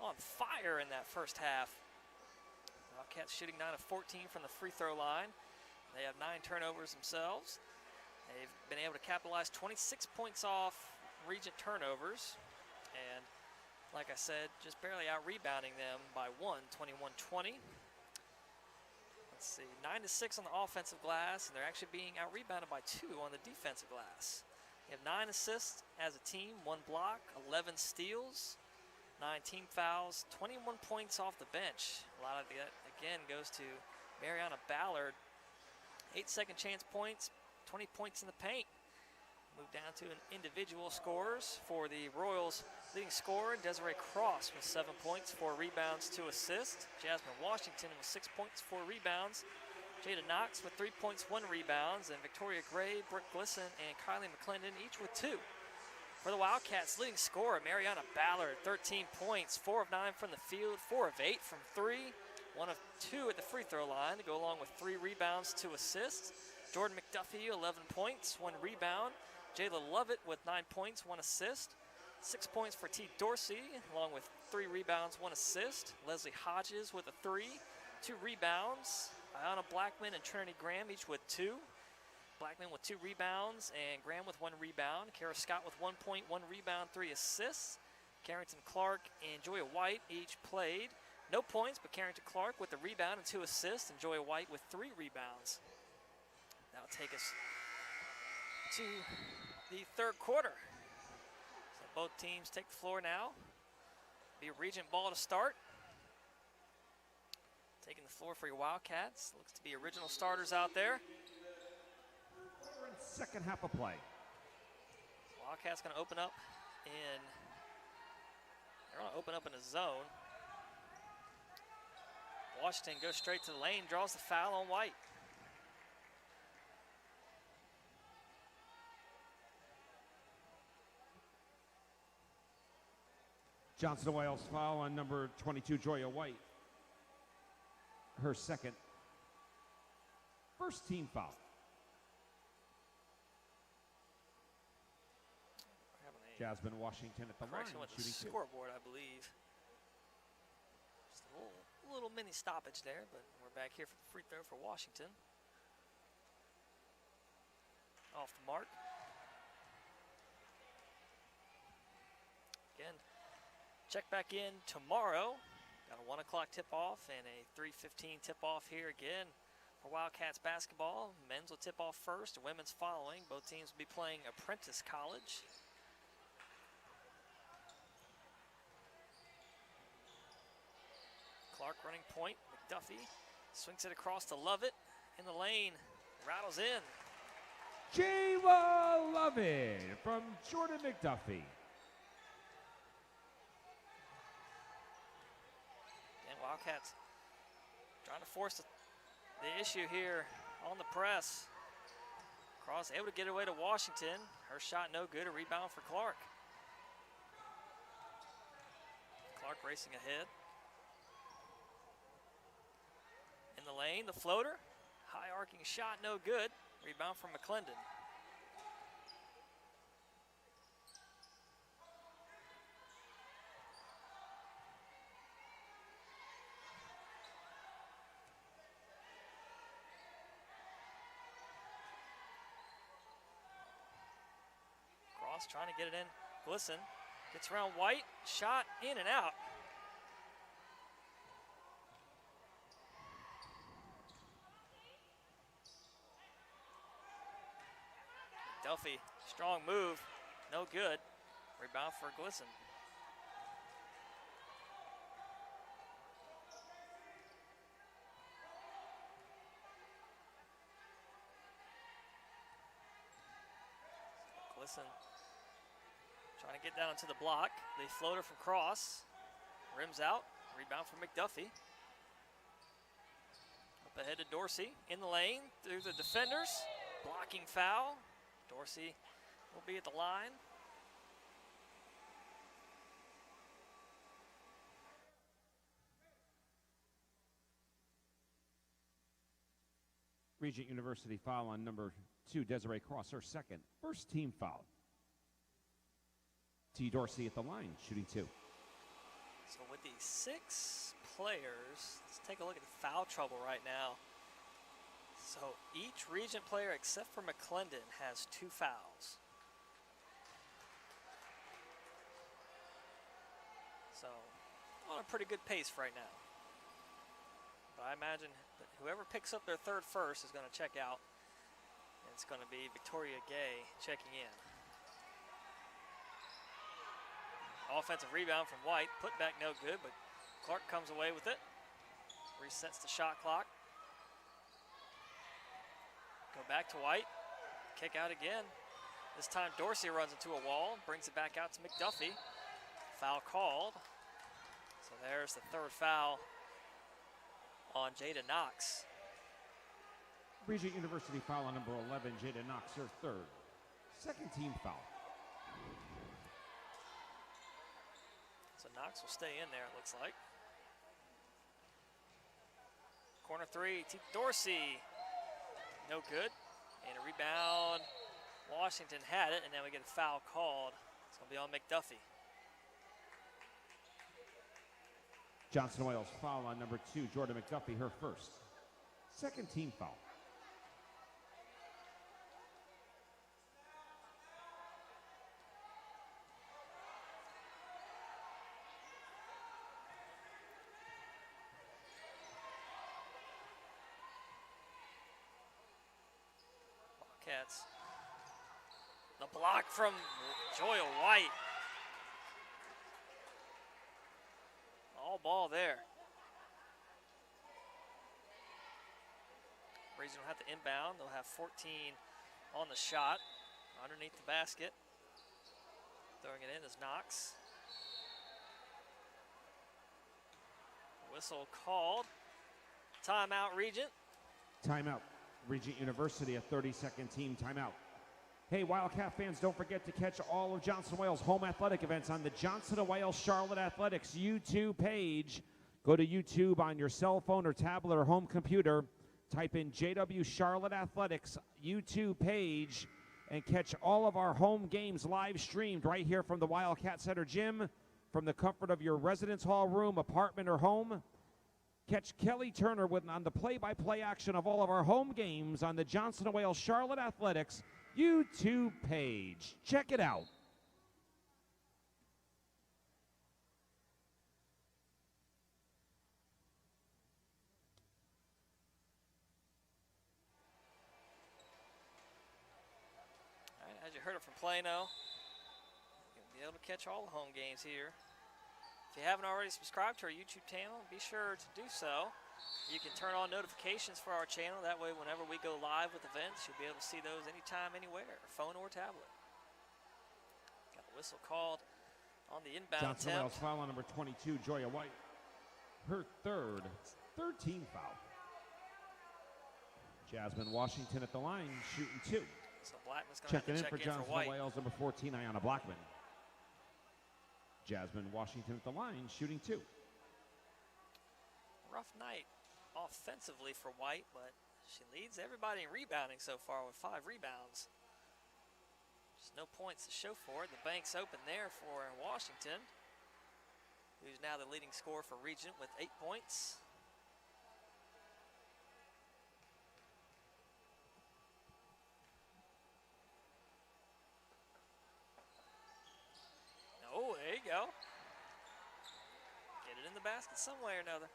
on fire in that first half. Wildcats shooting 9 of 14 from the free throw line. They have 9 turnovers themselves. They've been able to capitalize 26 points off Regent turnovers. And like I said, just barely out-rebounding them by 1, 21-20. Let's see, 9 to 6 on the offensive glass, and they're actually being out-rebounded by 2 on the defensive glass. They have 9 assists as a team, 1 block, 11 steals, 9 team fouls, 21 points off the bench. A lot of that, again, goes to Mariana Ballard. 8 second chance points, 20 points in the paint. Move down to an individual scores for the Royals. Leading scorer, Desiree Cross with 7 points, 4 rebounds, 2 assists. Jasmine Washington with 6 points, 4 rebounds. Jada Knox with 3 points, 1 rebounds. And Victoria Gray, Brooke Glisson, and Kylie McClendon each with 2. For the Wildcats, leading scorer, Mariana Ballard, 13 points, 4 of 9 from the field, 4 of 8 from 3, 1 of 2 at the free throw line to go along with 3 rebounds, 2 assists. Jordan McDuffie, 11 points, 1 rebound. Jayla Lovett with 9 points, 1 assist. 6 points for T. Dorsey, along with 3 rebounds, 1 assist. Leslie Hodges with a 3, 2 rebounds. Ayanna Blackman and Trinity Graham each with 2. Blackman with 2 rebounds and Graham with 1 rebound. Kara Scott with 1 point, 1 rebound, 3 assists. Carrington Clark and Joya White each played. No points, but Carrington Clark with the rebound and 2 assists, and Joya White with 3 rebounds. That'll take us to the third quarter. So both teams take the floor now. Be a Regent ball to start. Taking the floor for your Wildcats. Looks to be original starters out there. Second half of play. Wildcats going to open up in a zone. Washington goes straight to the lane, draws the foul on White. Johnson Wales foul on number 22, Joya White. Her second. First team foul. Jasmine Washington at the line, Correction with the shooting 2. scoreboard, I believe. Just a little mini stoppage there, but we're back here for the free throw for Washington. Off the mark. Again, check back in tomorrow. Got a 1 o'clock tip-off and a 3:15 tip-off here again for Wildcats basketball. Men's will tip off first, women's following. Both teams will be playing Apprentice College. Clark running point. McDuffie swings it across to Lovett in the lane. Rattles in. Jayla Lovett from Jordan McDuffie. And Wildcats trying to force the issue here on the press. Cross able to get away to Washington. Her shot no good. A rebound for Clark. Clark racing ahead. In the lane, the floater. High arcing shot, no good. Rebound from McClendon. Cross trying to get it in. Glisson gets around White. Shot in and out. Duffy, strong move. No good. Rebound for Glisson. Glisson trying to get down to the block. They floater from Cross. Rims out. Rebound for McDuffie. Up ahead to Dorsey. In the lane. Through the defenders. Blocking foul. Dorsey will be at the line. Regent University foul on number 2, Desiree Cross, her second. First team foul. T. Dorsey at the line, shooting 2. So with these 6 players, let's take a look at the foul trouble right now. So each Regent player except for McClendon has 2 fouls. So on a pretty good pace right now. But I imagine that whoever picks up their third first is going to check out. And it's going to be Victoria Gay checking in. Offensive rebound from White. Put back no good, but Clark comes away with it. Resets the shot clock. Go back to White. Kick out again. This time Dorsey runs into a wall. Brings it back out to McDuffie. Foul called. So there's the third foul on Jada Knox. Regent University foul on number 11, Jada Knox, her third. Second team foul. So Knox will stay in there, it looks like. Corner 3, T. Dorsey. No good. And a rebound. Washington had it, and then we get a foul called. It's going to be on McDuffie. Johnson Wales foul on number 2, Jordan McDuffie, her first. Second team foul. Bobcats. The block from Joya White. All ball there. Regent will have to inbound. They'll have 14 on the shot. Underneath the basket. Throwing it in is Knox. Whistle called. Timeout, Regent. Timeout. Regent University, a 30-second team timeout. Hey, Wildcat fans, don't forget to catch all of Johnson Wales' home athletic events on the Johnson & Wales Charlotte Athletics YouTube page. Go to YouTube on your cell phone or tablet or home computer. Type in JWU Charlotte Athletics YouTube page and catch all of our home games live streamed right here from the Wildcat Center gym, from the comfort of your residence hall room, apartment, or home. Catch Kelly Turner on the play-by-play action of all of our home games on the Johnson & Wales Charlotte Athletics YouTube page. Check it out. All right, as you heard it from Plano, you'll be able to catch all the home games here. If you haven't already subscribed to our YouTube channel, be sure to do so. You can turn on notifications for our channel. That way, whenever we go live with events, you'll be able to see those anytime, anywhere, phone or tablet. Got the whistle called on the inbound Johnson Wales foul on number 22, Joya White. Her third team foul. Jasmine Washington at the line, shooting 2. So Blackman's going to have to check for in Johnson for White. Wales, number 14, Ayanna Blackman. Jasmine Washington at the line, shooting 2. Rough night offensively for White, but she leads everybody in rebounding so far with 5 rebounds. Just no points to show for it. The bank's open there for Washington, who's now the leading scorer for Regent with 8 points. in the basket some way or another.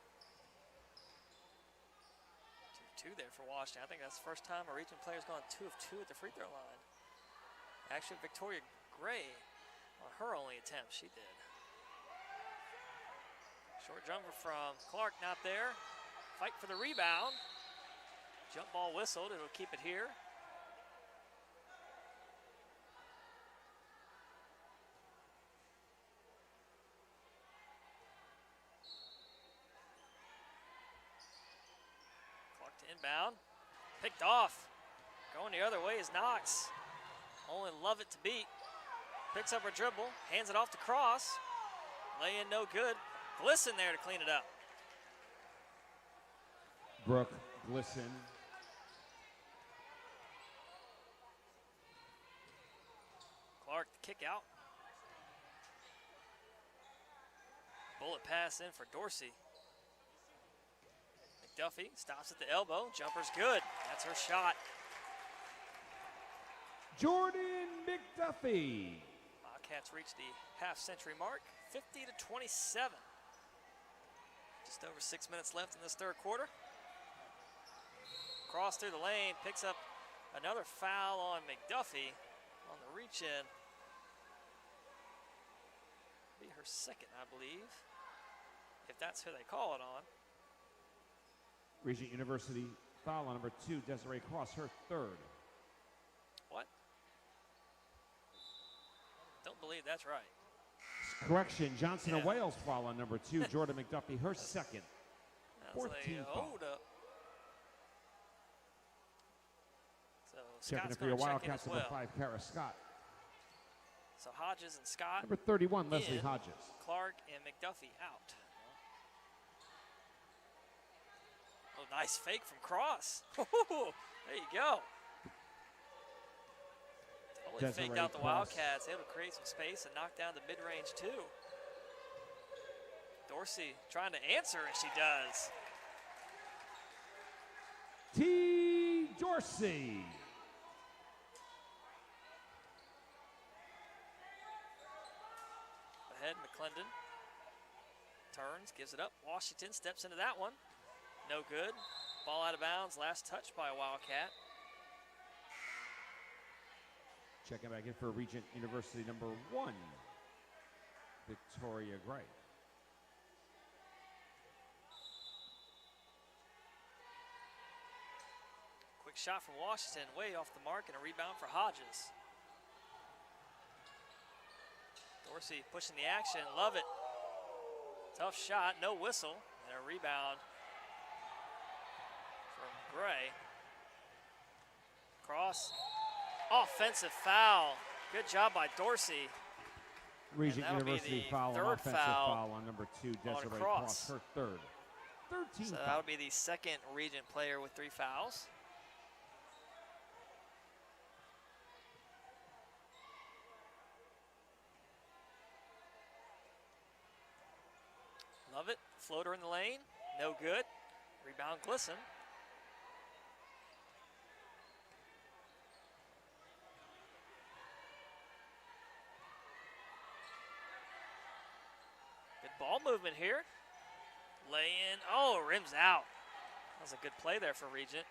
2 there for Washington. I think that's the first time a Regent player's gone 2 of 2 at the free throw line. Actually, Victoria Gray on her only attempt, she did. Short jumper from Clark, not there. Fight for the rebound. Jump ball whistled, it'll keep it here. Clark to inbound, picked off. Going the other way is Knox. Only Lovett to beat. Picks up her dribble, hands it off to Cross. Lay in, no good. Glisson there to clean it up. Brooke Glisson. Clark, the kick out. Bullet pass in for Dorsey. McDuffie stops at the elbow. Jumper's good. That's her shot. Jordan McDuffie. Wildcats reach the half-century mark, 50-27. Just over 6 minutes left in this third quarter. Cross through the lane, picks up another foul on McDuffie on the reach-in. Be her second, I believe, if that's who they call it on. Regent University foul on number 2, Desiree Cross, her third. What? Don't believe that's right. Correction, Johnson and Yeah. Wales foul on number 2, Jordan McDuffie, her second. That was 14 a foul. hold up. So Checking Scott's it for your going to check in Wildcats, as number well. 5, Kara Scott. So Hodges and Scott, Number 31, Leslie in. Hodges. Clark and McDuffie out. Oh, nice fake from Cross. There you go. Totally faked Desiree out the Cross. Wildcats, able to create some space and knock down the mid-range too. Dorsey trying to answer, and she does. T. Dorsey. Ahead, McClendon turns, gives it up. Washington steps into that one. No good. Ball out of bounds. Last touch by a Wildcat. Checking back in for Regent University, number 1, Victoria Gray. Quick shot from Washington, way off the mark, and a rebound for Hodges. Dorsey pushing the action. Love it. Tough shot, no whistle, and a rebound from Gray. Cross. Offensive foul. Good job by Dorsey. Regent that'll be University the foul, an third offensive foul foul on number 2, Desiree Cross. Cross, her third. 13 So fouls. that'll be the second Regent player with 3 fouls. Love it. Floater in the lane. No good. Rebound Glisson. Good ball movement here. Lay in. Oh, rims out. That was a good play there for Regent.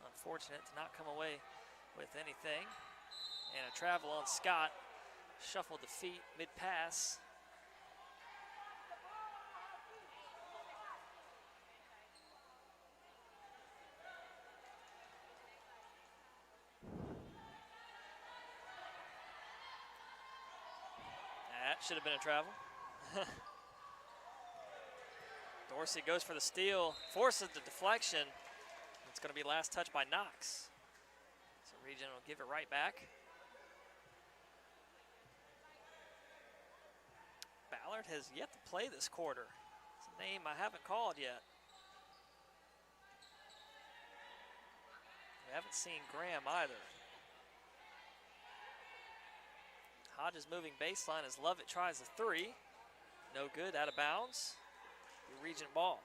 Unfortunate to not come away with anything. And a travel on Scott. Shuffled the feet mid-pass. That should have been a travel. Dorsey goes for the steal, forces the deflection. It's going to be last touch by Knox. So Regent will give it right back. Ballard has yet to play this quarter. It's a name I haven't called yet. We haven't seen Graham either. Hodges moving baseline as Lovett tries the 3. No good, out of bounds. The Regent ball.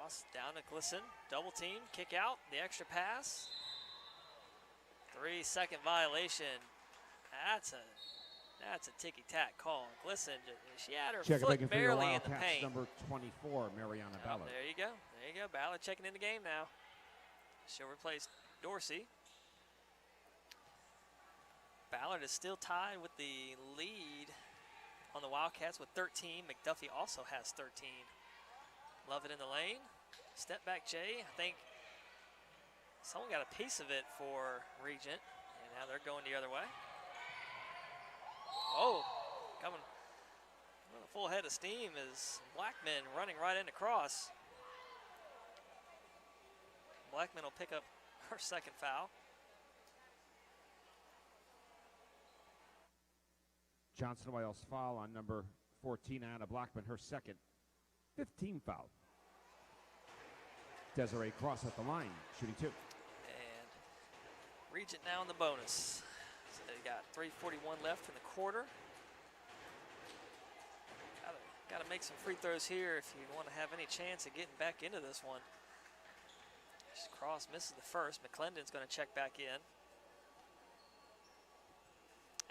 Cross down to Glisson. Double team, kick out, the extra pass. 3-second violation. That's a ticky-tack call. Glisson, she had her foot barely in the paint. Number 24, Mariana Ballard. There you go. There you go. Ballard checking in the game now. She'll replace Dorsey. Ballard is still tied with the lead on the Wildcats with 13. McDuffie also has 13. Love it in the lane. Step back, Jay. I think someone got a piece of it for Regent, and now they're going the other way. Oh, coming with a full head of steam is Blackman running right into Cross. Blackman will pick up her second foul. Johnson Wales foul on number 14, Anna Blackman, her second. 15 foul. Desiree Cross at the line, shooting 2. And Regent now in the bonus. So they got 3:41 left in the quarter. Got to make some free throws here if you want to have any chance of getting back into this one. Cross misses the first. McClendon's going to check back in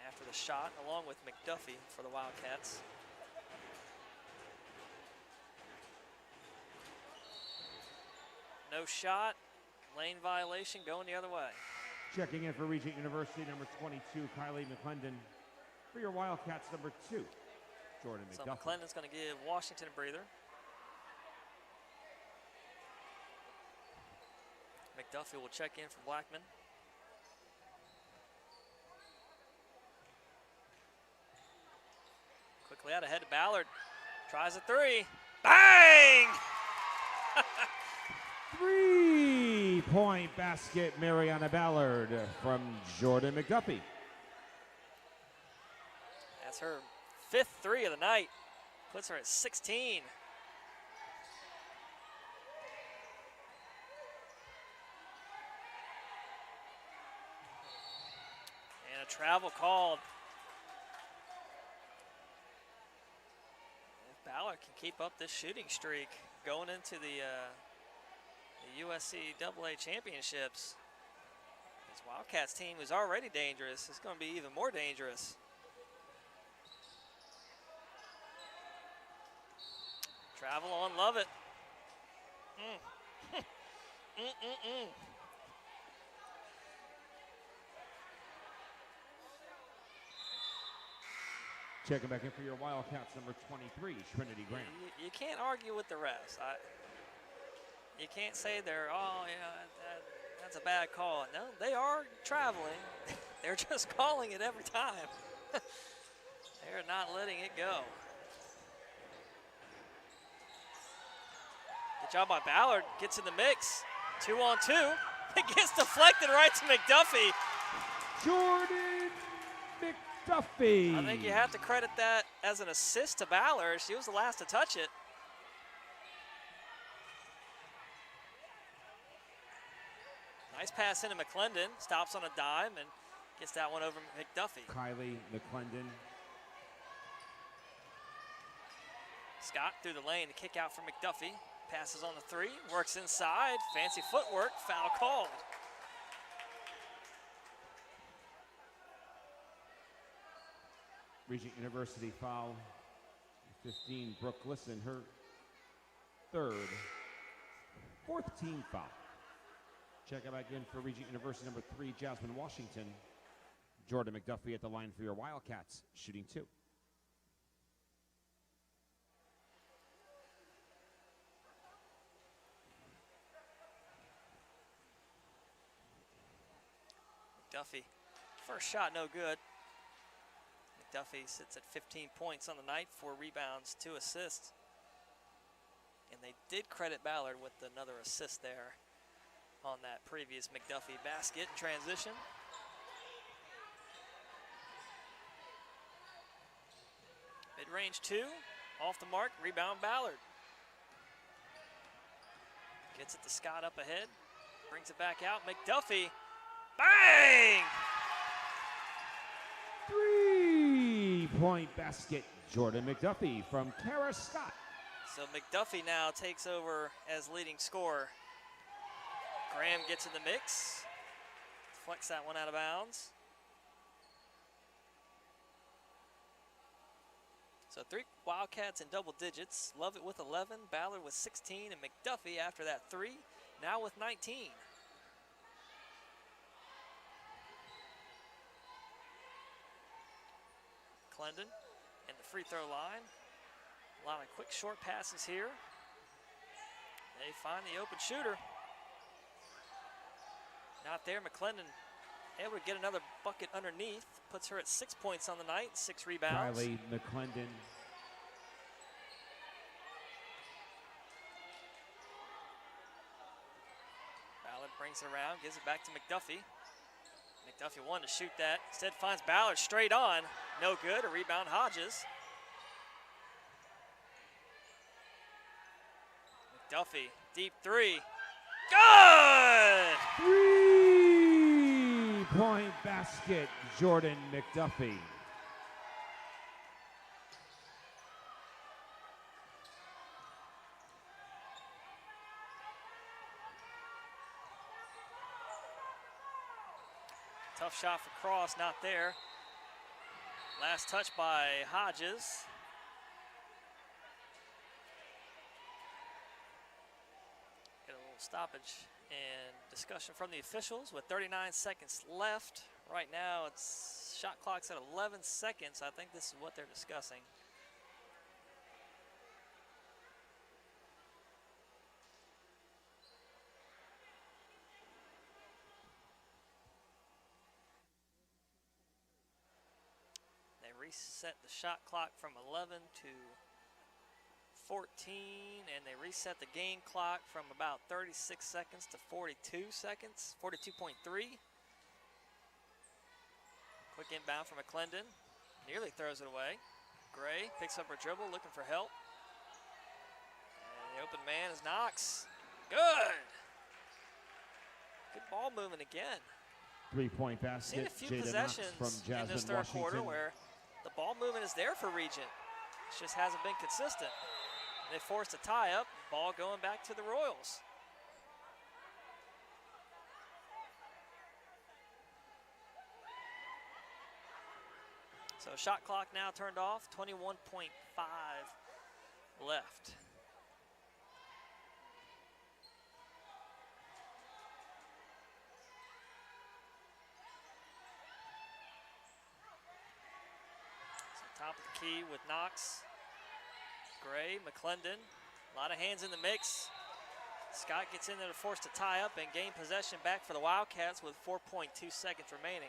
after the shot, along with McDuffie for the Wildcats. No shot, lane violation, going the other way. Checking in for Regent University, number 22, Kylie McClendon. For your Wildcats, number 2, Jordan McDuffie. So McClendon's going to give Washington a breather. McDuffie will check in for Blackman. Quickly out ahead to Ballard. Tries a 3. Bang! 3-point basket, Mariana Ballard from Jordan McDuffie. That's her 5th 3 of the night. Puts her at 16. And a travel called. If Ballard can keep up this shooting streak going into the USC AA championships, this Wildcats team is already dangerous. It's going to be even more dangerous. Travel on, love it. Checking back in for your Wildcats, number 23, Trinity Graham. You can't argue with the refs. You can't say they're, that's a bad call. No, they are traveling. They're just calling it every time. They're not letting it go. Good job by Ballard. Gets in the mix. 2-on-2. It gets deflected right to McDuffie. Jordan McDuffie. I think you have to credit that as an assist to Ballard. She was the last to touch it. Nice pass into McClendon. Stops on a dime and gets that one over McDuffie. Kylie McClendon. Scott through the lane to kick out for McDuffie. Passes on the 3, works inside. Fancy footwork, foul called. Regent University foul. 15, Brooke Glisson, her 3rd. 4th team foul. Check it back in for Regent University, number 3, Jasmine Washington. Jordan McDuffie at the line for your Wildcats, shooting 2. McDuffie, first shot no good. McDuffie sits at 15 points on the night, 4 rebounds, 2 assists. And they did credit Ballard with another assist there on that previous McDuffie basket in transition. Mid-range 2, off the mark, rebound Ballard. Gets it to Scott up ahead, brings it back out, McDuffie. Bang! 3-point basket, Jordan McDuffie from Kara Scott. So McDuffie now takes over as leading scorer. Graham gets in the mix. Flex that one out of bounds. So 3 Wildcats in double digits. Lovett with 11, Ballard with 16, and McDuffie after that 3, now with 19. Clendon and the free throw line. A lot of quick short passes here. They find the open shooter. Not there. McClendon able to get another bucket underneath. Puts her at 6 points on the night, 6 rebounds. Kylie McClendon. Ballard brings it around, gives it back to McDuffie. McDuffie wanted to shoot that. Instead finds Ballard straight on. No good. A rebound Hodges. McDuffie, deep 3. Good! 3-point basket, Jordan McDuffie. Tough shot for Cross, not there. Last touch by Hodges. Get a little stoppage and discussion from the officials with 39 seconds left. Right now it's shot clock's at 11 seconds. I think this is what they're discussing. They reset the shot clock from 11 to 14, and they reset the game clock from about 36 seconds to 42 seconds, 42.3. Quick inbound from McClendon, nearly throws it away. Gray picks up her dribble, looking for help. And the open man is Knox. Good! Good ball movement again. 3-point Seen basket, a few Jada Knox possessions from in this Jasmine third Washington. quarter where the ball movement is there for Regent. It just hasn't been consistent. They forced a tie-up, ball going back to the Royals. So shot clock now turned off, 21.5 left. So top of the key with Knox. Gray, McClendon, a lot of hands in the mix. Scott gets in there to force the tie up and gain possession back for the Wildcats with 4.2 seconds remaining.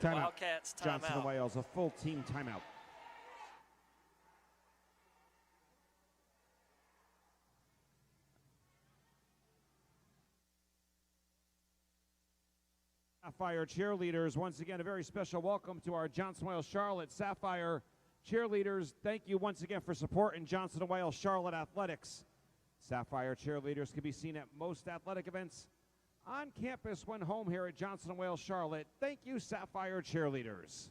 Timeout. Wildcats Johnson and timeout. Wales, a full team timeout. Sapphire cheerleaders, once again, a very special welcome to our Johnson Wales Charlotte Sapphire cheerleaders. Thank you once again for supporting Johnson and Wales Charlotte athletics. Sapphire cheerleaders can be seen at most athletic events on campus when home here at Johnson and Wales Charlotte. Thank you, Sapphire cheerleaders.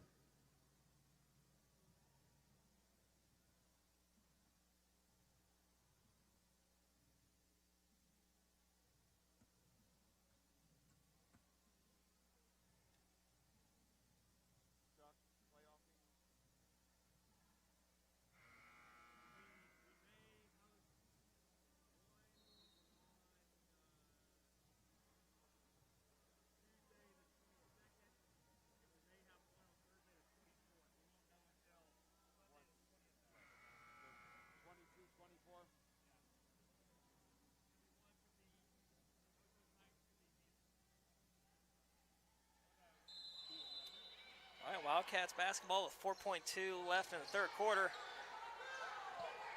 All right, Wildcats basketball with 4.2 left in the third quarter.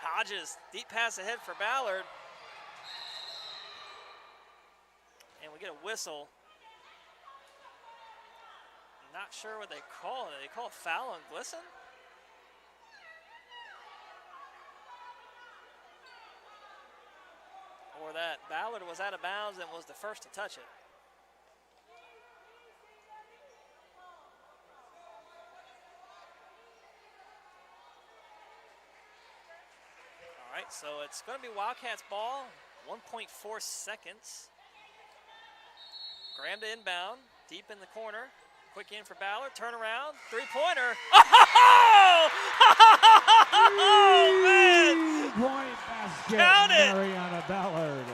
Hodges, deep pass ahead for Ballard. And we get a whistle. Not sure what they call it. They call it foul on Glisson? Or that Ballard was out of bounds and was the first to touch it. right, so it's going to be Wildcats ball, 1.4 seconds. Graham to inbound, deep in the corner. Quick in for Ballard, turn around, three-pointer. Oh, man! Three-point basket, Count it! Mariana Ballard.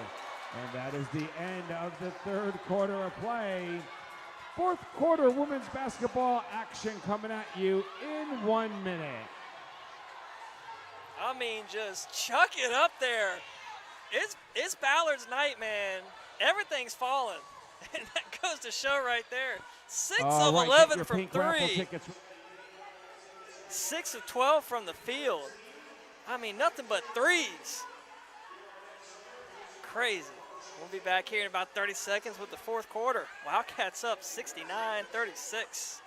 And that is the end of the third quarter of play. Fourth quarter women's basketball action coming at you in 1 minute. I mean, just chuck it up there. It's Ballard's night, man. Everything's falling. And that goes to show right there. 6 of 11 from three. 6 of 12 from the field. I mean, nothing but threes. Crazy. We'll be back here in about 30 seconds with the fourth quarter. Wildcats up 69-36.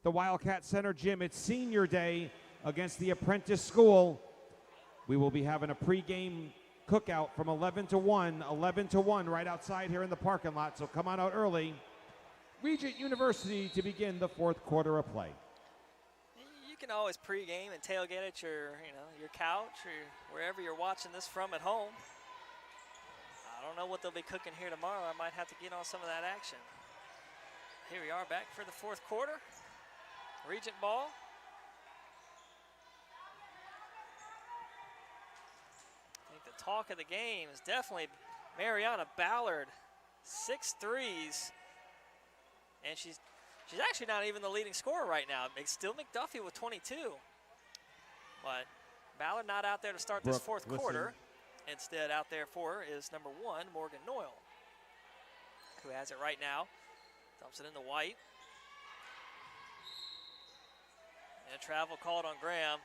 The Wildcat Center gym, it's senior day against the Apprentice School. We will be having a pregame cookout from 11 to 1 right outside here in the parking lot, so come on out early. Regent University to begin the fourth quarter of play. You can always pregame and tailgate at your couch or wherever you're watching this from at home. I don't know what they'll be cooking here tomorrow. I might have to get on some of that action. Here we are back for the fourth quarter. Regent ball. I think the talk of the game is definitely Mariana Ballard. 6 threes. And she's actually not even the leading scorer right now. It's still McDuffie with 22. But Ballard not out there to start this fourth quarter. Instead, out there for her is number 1, Morgan Noyle, who has it right now. Dumps it into White. And travel called on Graham.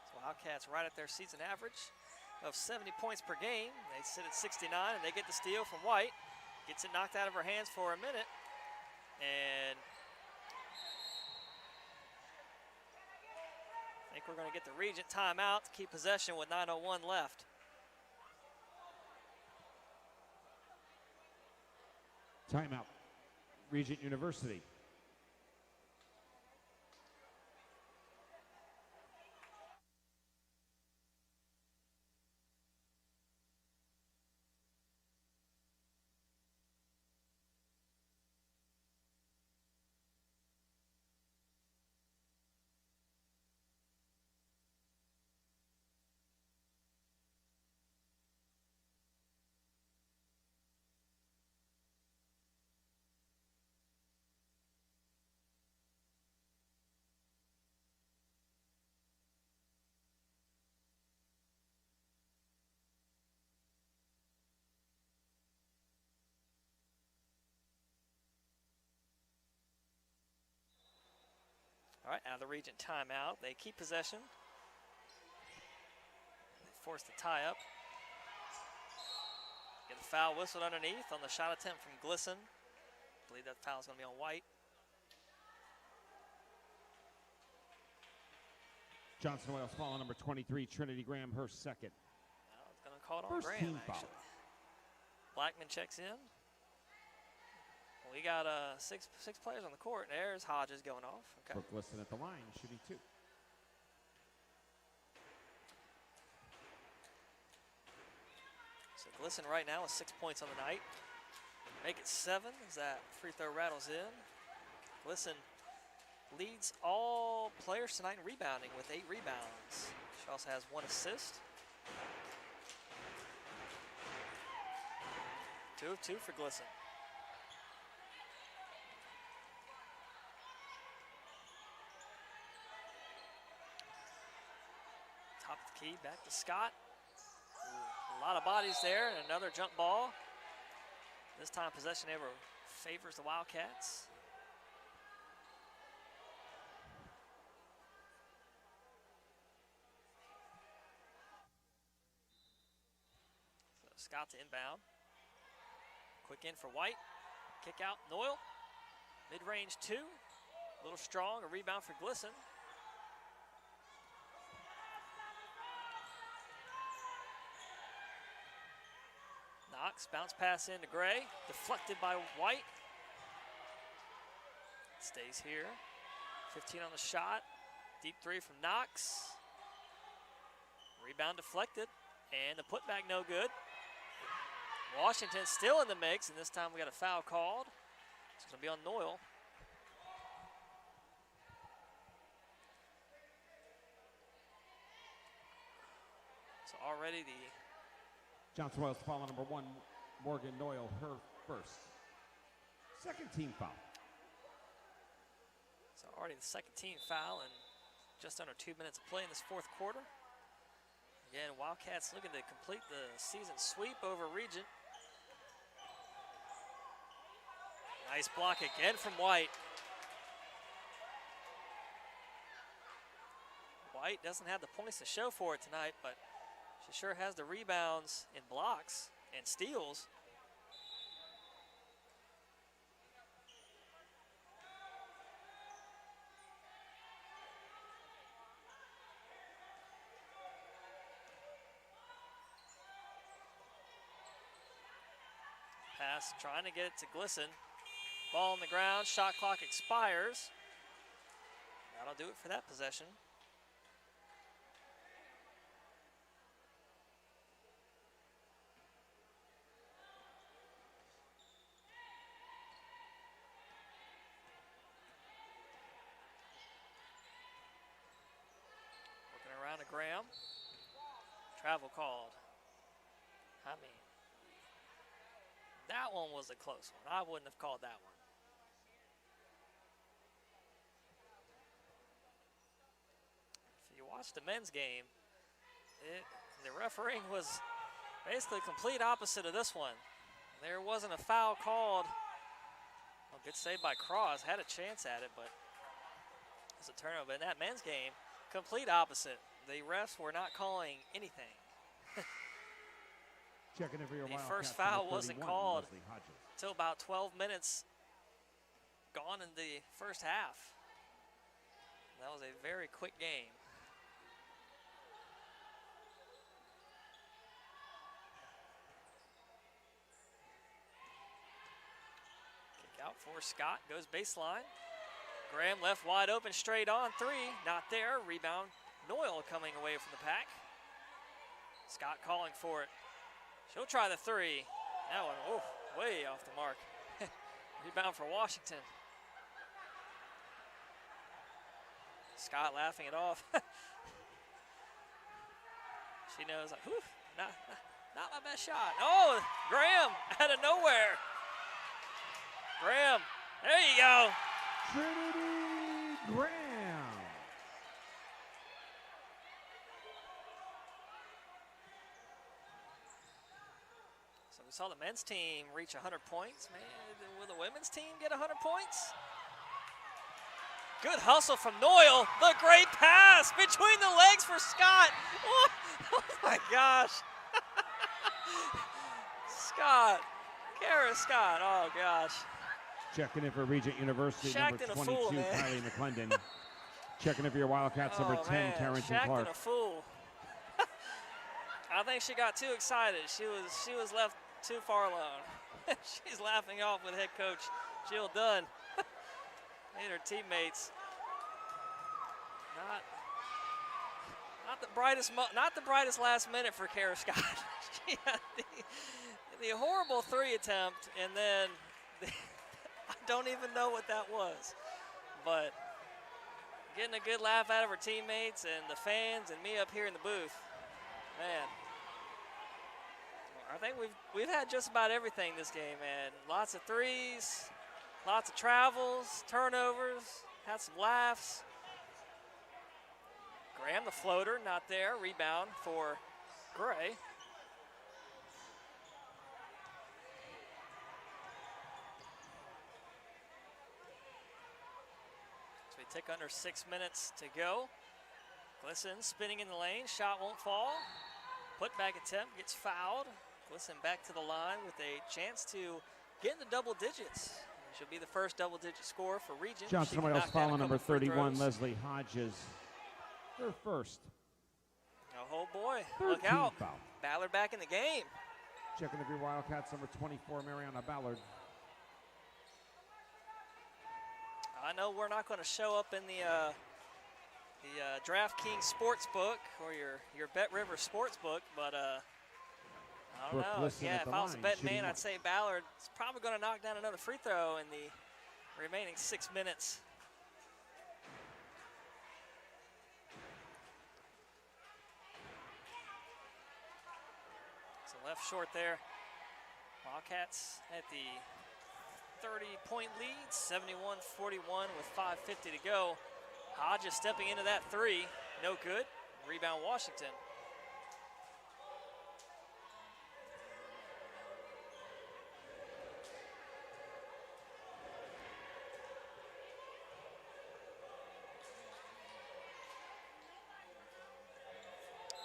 So Wildcats right at their season average of 70 points per game. They sit at 69 and they get the steal from White. Gets it knocked out of her hands for a minute. And I think we're going to get the Regent timeout to keep possession with 9:01 left. Timeout, Regent University. All right, out of the Regent timeout. They keep possession. They force the tie up. Get the foul whistled underneath on the shot attempt from Glisson. I believe that foul is going to be on White. Johnson Wales foul on number 23, Trinity Graham, her second. Now it's going to call it on First Graham, team foul. actually. Blackman checks in. We got six players on the court. There's Hodges going off. Okay. Brooke Glisson at the line, shooting 2. So Glisson right now is 6 points on the night. Make it 7 as that free throw rattles in. Glisson leads all players tonight in rebounding with 8 rebounds. She also has 1 assist. 2 of 2 for Glisson. Top of the key, back to Scott. A lot of bodies there, and another jump ball. This time possession ever favors the Wildcats. So Scott to inbound. Quick in for White. Kick out, Noyle. Mid-range 2. A little strong, a rebound for Glisson. Knox, bounce pass into Gray, deflected by White. Stays here. 15 on the shot. Deep 3 from Knox. Rebound deflected, and the putback no good. Washington still in the mix, and this time we got a foul called. It's going to be on Noyle. So already the Johnson Royals foul on number 1, Morgan Noyle, her first. Second team foul. So already the second team foul and just under 2 minutes of play in this fourth quarter. Again, Wildcats looking to complete the season sweep over Regent. Nice block again from White. White doesn't have the points to show for it tonight, but she sure has the rebounds and blocks and steals. Pass, trying to get it to Glisson. Ball on the ground, shot clock expires. That'll do it for that possession. Working around to Graham. Travel called. I mean, that one was a close one. I wouldn't have called that one. If you watch the men's game, the refereeing was basically complete opposite of this one. There wasn't a foul called. Well, good save by Cross. Had a chance at it, but it's a turnover. In that men's game, complete opposite. The refs were not calling anything. Checking every The first foul wasn't called until about 12 minutes gone in the first half. That was a very quick game. Kick out for Scott, goes baseline. Graham left wide open, straight on 3, not there. Rebound, Noyle coming away from the pack. Scott calling for it. She'll try the 3. That one, oh, way off the mark. Rebound for Washington. Scott laughing it off. She knows, like, whew, not my best shot. Oh, Graham out of nowhere. Graham, there you go. Trinity Graham. We saw the men's team reach 100 points. Man, will the women's team get 100 points? Good hustle from Noyle. The great pass between the legs for Scott. Oh my gosh. Scott. Kara Scott. Oh gosh. Checking in for Regent University, Shacked number in a 22, fool, man. Kylie McClendon. Checking in for your Wildcats, number 10, man. Carrington Shacked Clark. in a fool. I think she got too excited. She was left too far alone. She's laughing off with head coach Jill Dunn and her teammates. Not the brightest last minute for Kara Scott. She had the horrible 3 attempt, and then I don't even know what that was. But getting a good laugh out of her teammates and the fans and me up here in the booth. Man, I think we've had just about everything this game, man. Lots of threes, lots of travels, turnovers, had some laughs. Graham, the floater, not there. Rebound for Gray. So we take under 6 minutes to go. Glisson spinning in the lane, shot won't fall. Put-back attempt gets fouled. Glisson back to the line with a chance to get in the double digits. She'll be the first double-digit score for Regent. Johnson Wales foul on number 31, Leslie Hodges. Her first. Oh boy, look out. Foul. Ballard back in the game. Checking the V Wildcats, number 24, Mariana Ballard. I know we're not going to show up in the DraftKings Sportsbook or your Bet River Sportsbook, but I don't know. Yeah, if I was a betting man, I'd say Ballard is probably going to knock down another free throw in the remaining 6 minutes. So left short there. Wildcats at the 30-point lead, 71-41 with 5:50 to go. Hodges stepping into that three, no good. Rebound Washington.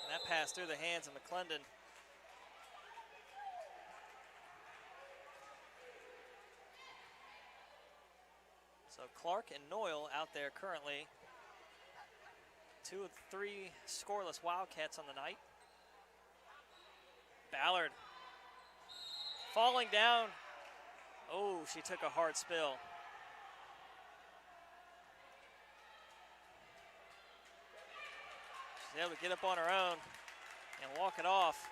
And that pass through the hands of McClendon. So Clark and Noyle out there currently. 2 of 3 scoreless Wildcats on the night. Ballard falling down. Oh, she took a hard spill. She's able to get up on her own and walk it off.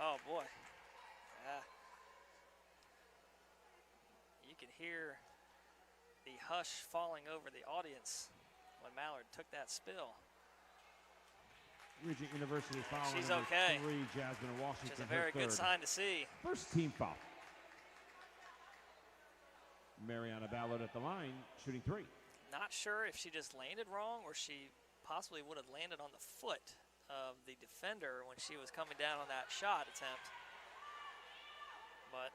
Oh boy. You can hear the hush falling over the audience when Mallard took that spill. Regent University foul. She's number okay. 3, Jasmine Washington. Which is a very good sign to see. First team foul. Mariana Ballard at the line, shooting 3. Not sure if she just landed wrong or she possibly would have landed on the foot of the defender when she was coming down on that shot attempt. But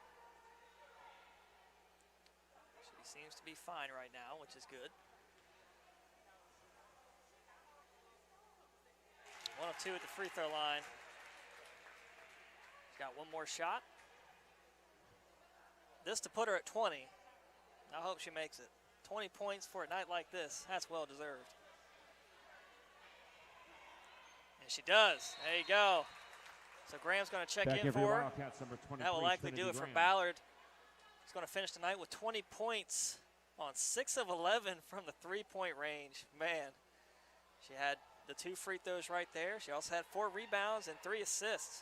she seems to be fine right now, which is good. 1 of 2 at the free throw line. She's got one more shot. This to put her at 20. I hope she makes it. 20 points for a night like this. That's well deserved. And she does. There you go. So Graham's going to check in for her. That will likely do it for Ballard. She's going to finish tonight with 20 points on 6 of 11 from the three-point range. Man, she had the 2 free throws right there. She also had 4 rebounds and 3 assists.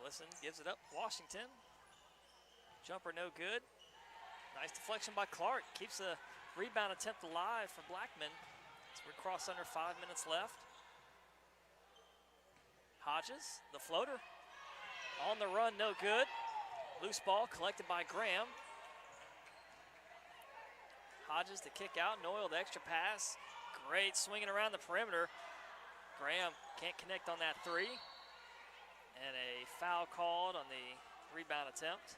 Glisson gives it up. Washington. Jumper no good. Nice deflection by Clark. Keeps the rebound attempt alive for Blackman. So we cross under 5 minutes left. Hodges, the floater. On the run, no good. Loose ball collected by Graham. Hodges to kick out. Noyle, the extra pass. Great swinging around the perimeter. Graham can't connect on that three. And a foul called on the rebound attempt.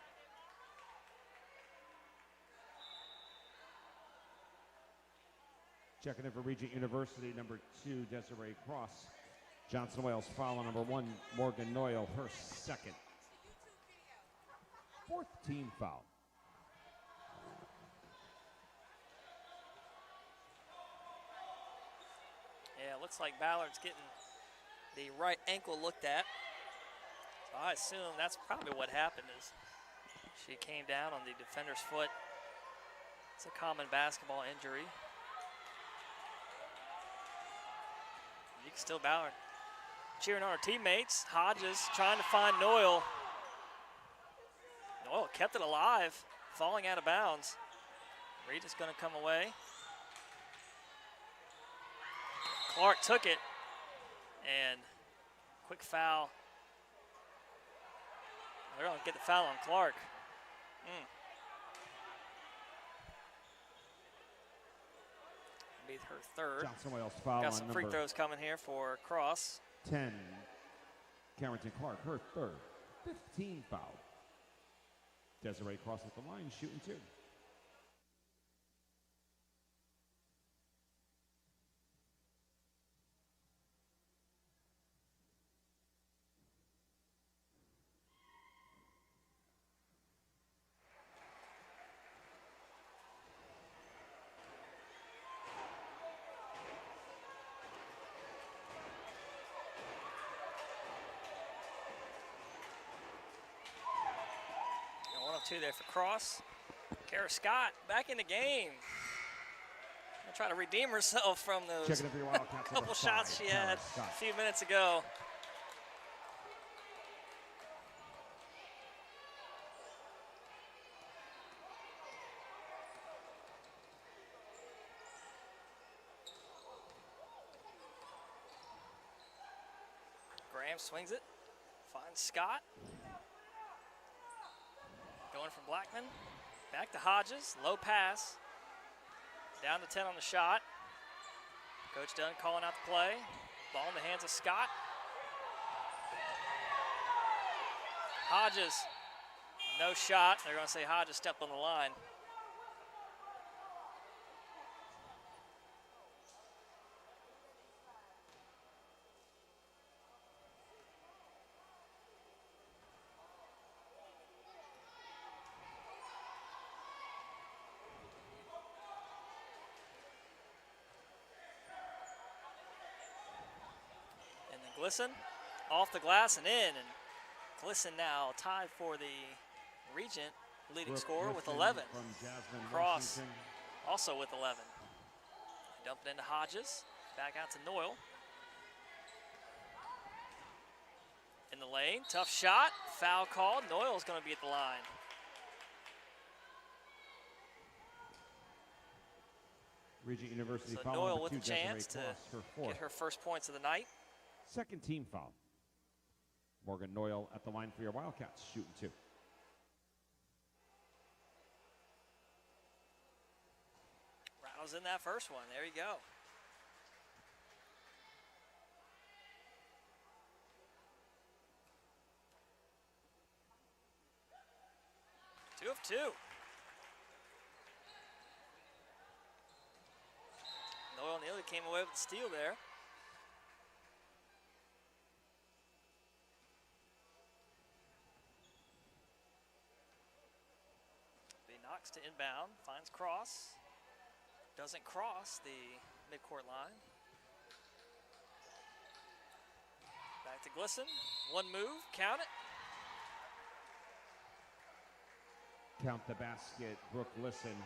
Checking in for Regent University, number 2, Desiree Cross. Johnson Wales foul on number 1, Morgan Noyle, her second. 4th team foul. Yeah, looks like Ballard's getting the right ankle looked at. So I assume that's probably what happened is she came down on the defender's foot. It's a common basketball injury. You can still Ballard cheering on her teammates. Hodges trying to find Noyle. Noyle kept it alive, falling out of bounds. Regent's going to come away. Clark took it, and quick foul. They're going to get the foul on Clark. Be her third. Johnson Wales foul Got on some number free throws coming here for Cross. 10, Carrington Clark, her third. 15 foul. Desiree Cross at the line, shooting 2. Two there for Cross. Kara Scott back in the game. I'll try to redeem herself from those couple shots she had a few minutes ago. Graham swings it, finds Scott. Going from Blackman, back to Hodges, low pass, down to 10 on the shot. Coach Dunn calling out the play. Ball in the hands of Scott. Hodges, no shot. They're going to say Hodges stepped on the line. Glisson off the glass and in, and Glisson now tied for the Regent leading scorer with 11. Cross also with 11. Dump it into Hodges, back out to Noyle. In the lane, tough shot, foul called. Noyle's going to be at the line. Regent University so Noyle with a chance to get her first points of the night. Second team foul. Morgan Noyle at the line for your Wildcats, shooting 2. Rouse in that first one. There you go. Two of 2. Noyle nearly came away with the steal there. To inbound, finds Cross, doesn't cross the midcourt line. Back to Glisson, one move, count it. Count the basket, Brooke Glisson.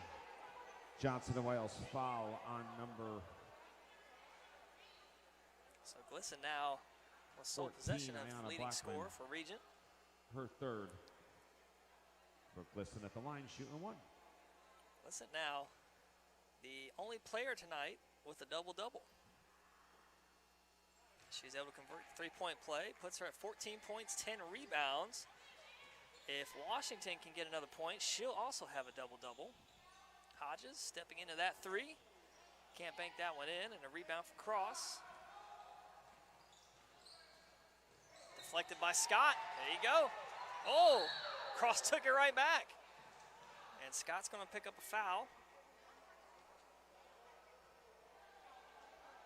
Johnson and Wales foul on number. So Glisson now with sole possession of leading scorer for Regent. Her third. Brooke Glisson at the line, shooting 1. Glisson now the only player tonight with a double-double. She's able to convert three-point play, puts her at 14 points, 10 rebounds. If Washington can get another point, she'll also have a double-double. Hodges stepping into that 3. Can't bank that one in, and a rebound for Cross. Deflected by Scott. There you go. Oh! Cross took it right back. And Scott's going to pick up a foul.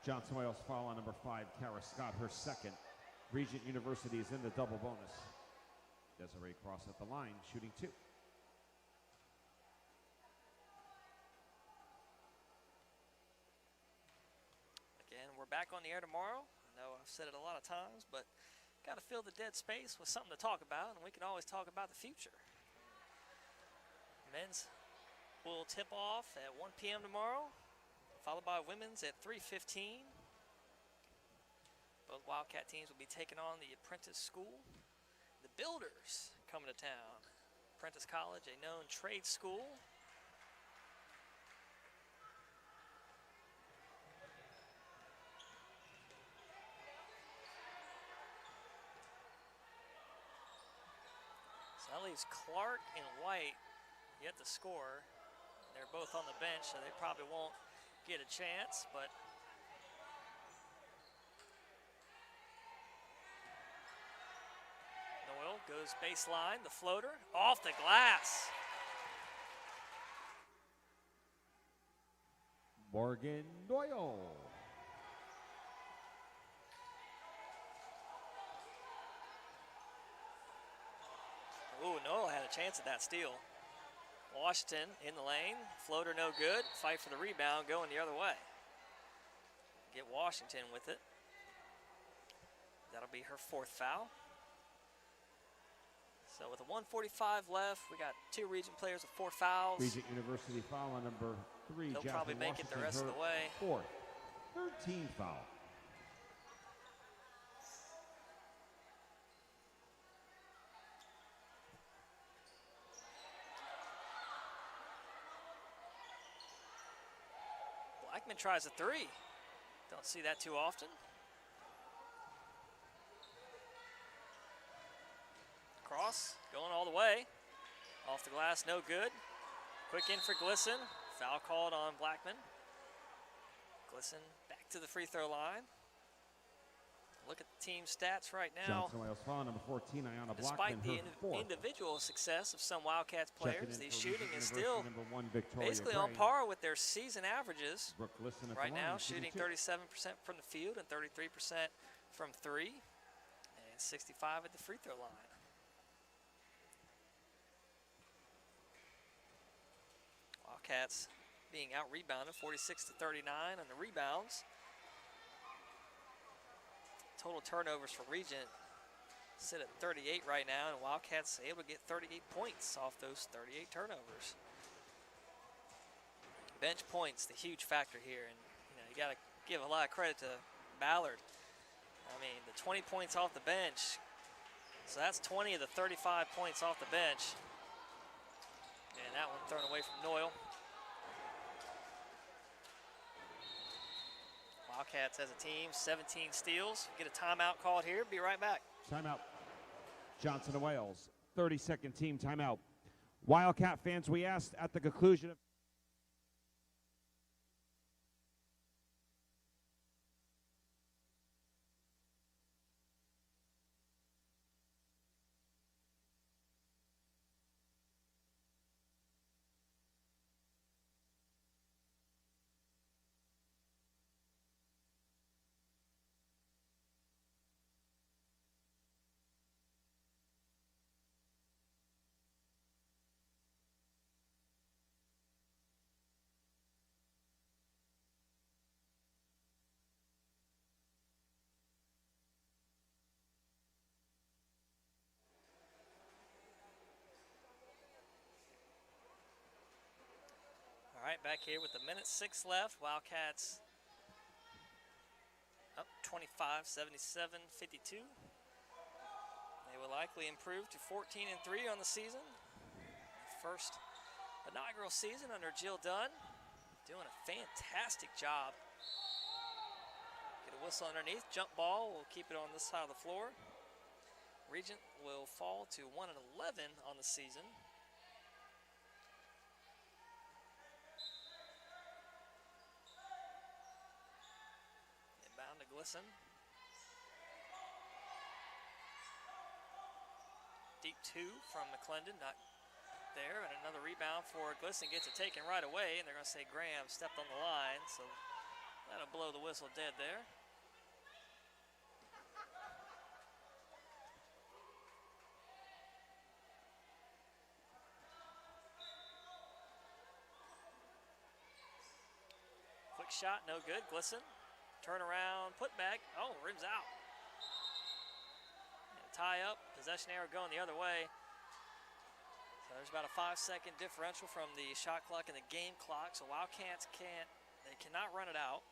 Johnson Wales foul on number 5, Kara Scott, her second. Regent University is in the double bonus. Desiree Cross at the line, shooting 2. Again, we're back on the air tomorrow. I know I've said it a lot of times, but got to fill the dead space with something to talk about, and we can always talk about the future. Men's will tip off at 1 p.m. tomorrow, followed by women's at 3:15. Both Wildcat teams will be taking on the Apprentice School. The Builders coming to town. Apprentice College, a known trade school. That leaves Clark and White yet to score. They're both on the bench, so they probably won't get a chance, but Noel goes baseline, the floater, off the glass. Morgan Doyle. Ooh, Noel had a chance at that steal. Washington in the lane, floater no good, fight for the rebound, going the other way. Get Washington with it. That'll be her 4th foul. So with a 1:45 left, we got 2 Regent players with 4 fouls. Regent University foul on number 3. They'll Jasmine probably make it the rest of the way. 4th. 13 foul. Blackman tries a 3. Don't see that too often. Cross, going all the way. Off the glass, no good. Quick in for Glisson. Foul called on Blackman. Glisson back to the free throw line. Look at the team stats right now. Johnson Wales foul number 14, Ayanna Despite Blackman, the her 4th. individual success of some Wildcats players, the shooting is still number 1, Victoria basically Gray. on par with their season averages. Brooke Glisson at Right the now, line, shooting 32. 37% from the field and 33% from 3, and 65 at the free throw line. Wildcats being out-rebounded, 46-39 on the rebounds. Total turnovers for Regent sit at 38 right now, and Wildcats able to get 38 points off those 38 turnovers. Bench points, the huge factor here, and you got to give a lot of credit to Ballard. I mean, the 20 points off the bench, so that's 20 of the 35 points off the bench. And that one thrown away from Noyle. Wildcats as a team, 17 steals. Get a timeout called here. Be right back. Timeout. Johnson and Wales, 30-second team timeout. Wildcat fans, we asked at the conclusion of All right, back here with a minute 6 left. Wildcats up 25, 77, 52. They will likely improve to 14-3 on the season. First inaugural season under Jill Dunn. Doing a fantastic job. Get a whistle underneath. Jump ball. We'll keep it on this side of the floor. Regent will fall to 1-11 on the season. Inbound to Glisson. Deep 2 from McClendon, not there, and another rebound for Glisson. Gets it taken right away, and they're going to say Graham stepped on the line, so that'll blow the whistle dead there. Quick shot, no good. Glisson, turn around, put back. Oh, rims out. And tie up, possession arrow going the other way. So there's about a 5-second differential from the shot clock and the game clock. So Wildcats cannot run it out.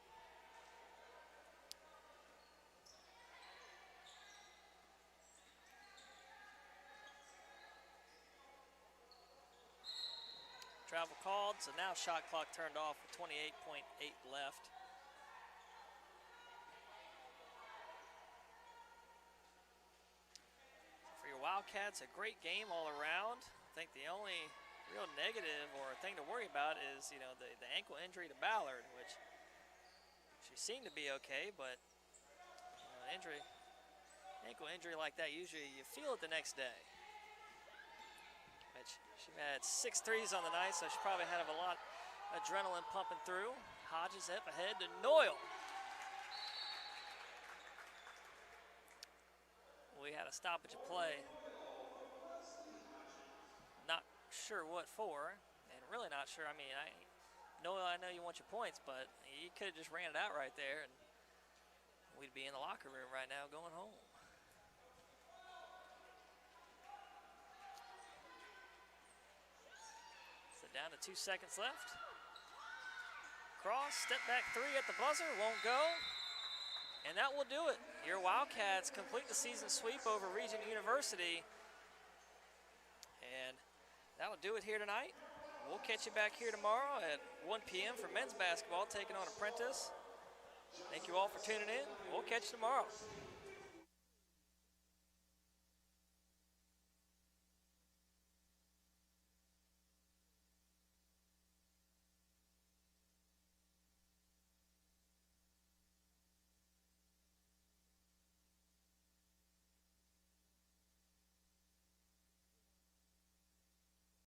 Travel called, so now shot clock turned off with 28.8 left. For your Wildcats, a great game all around. I think the only real negative or thing to worry about is, you know, the ankle injury to Ballard, which she seemed to be okay, but ankle injury like that, usually you feel it the next day. But she had 6 threes on the night, so she probably had a lot of adrenaline pumping through. Hodges up ahead to Noyle. We had a stoppage of play. Not sure what for, and really not sure. I mean, Noyle, I know you want your points, but you could have just ran it out right there, and we'd be in the locker room right now going home. So down to 2 seconds left. Cross, step back 3 at the buzzer, won't go. And that will do it. Your Wildcats complete the season sweep over Regent University. And that'll do it here tonight. We'll catch you back here tomorrow at 1 p.m. for men's basketball, taking on Apprentice. Thank you all for tuning in. We'll catch you tomorrow.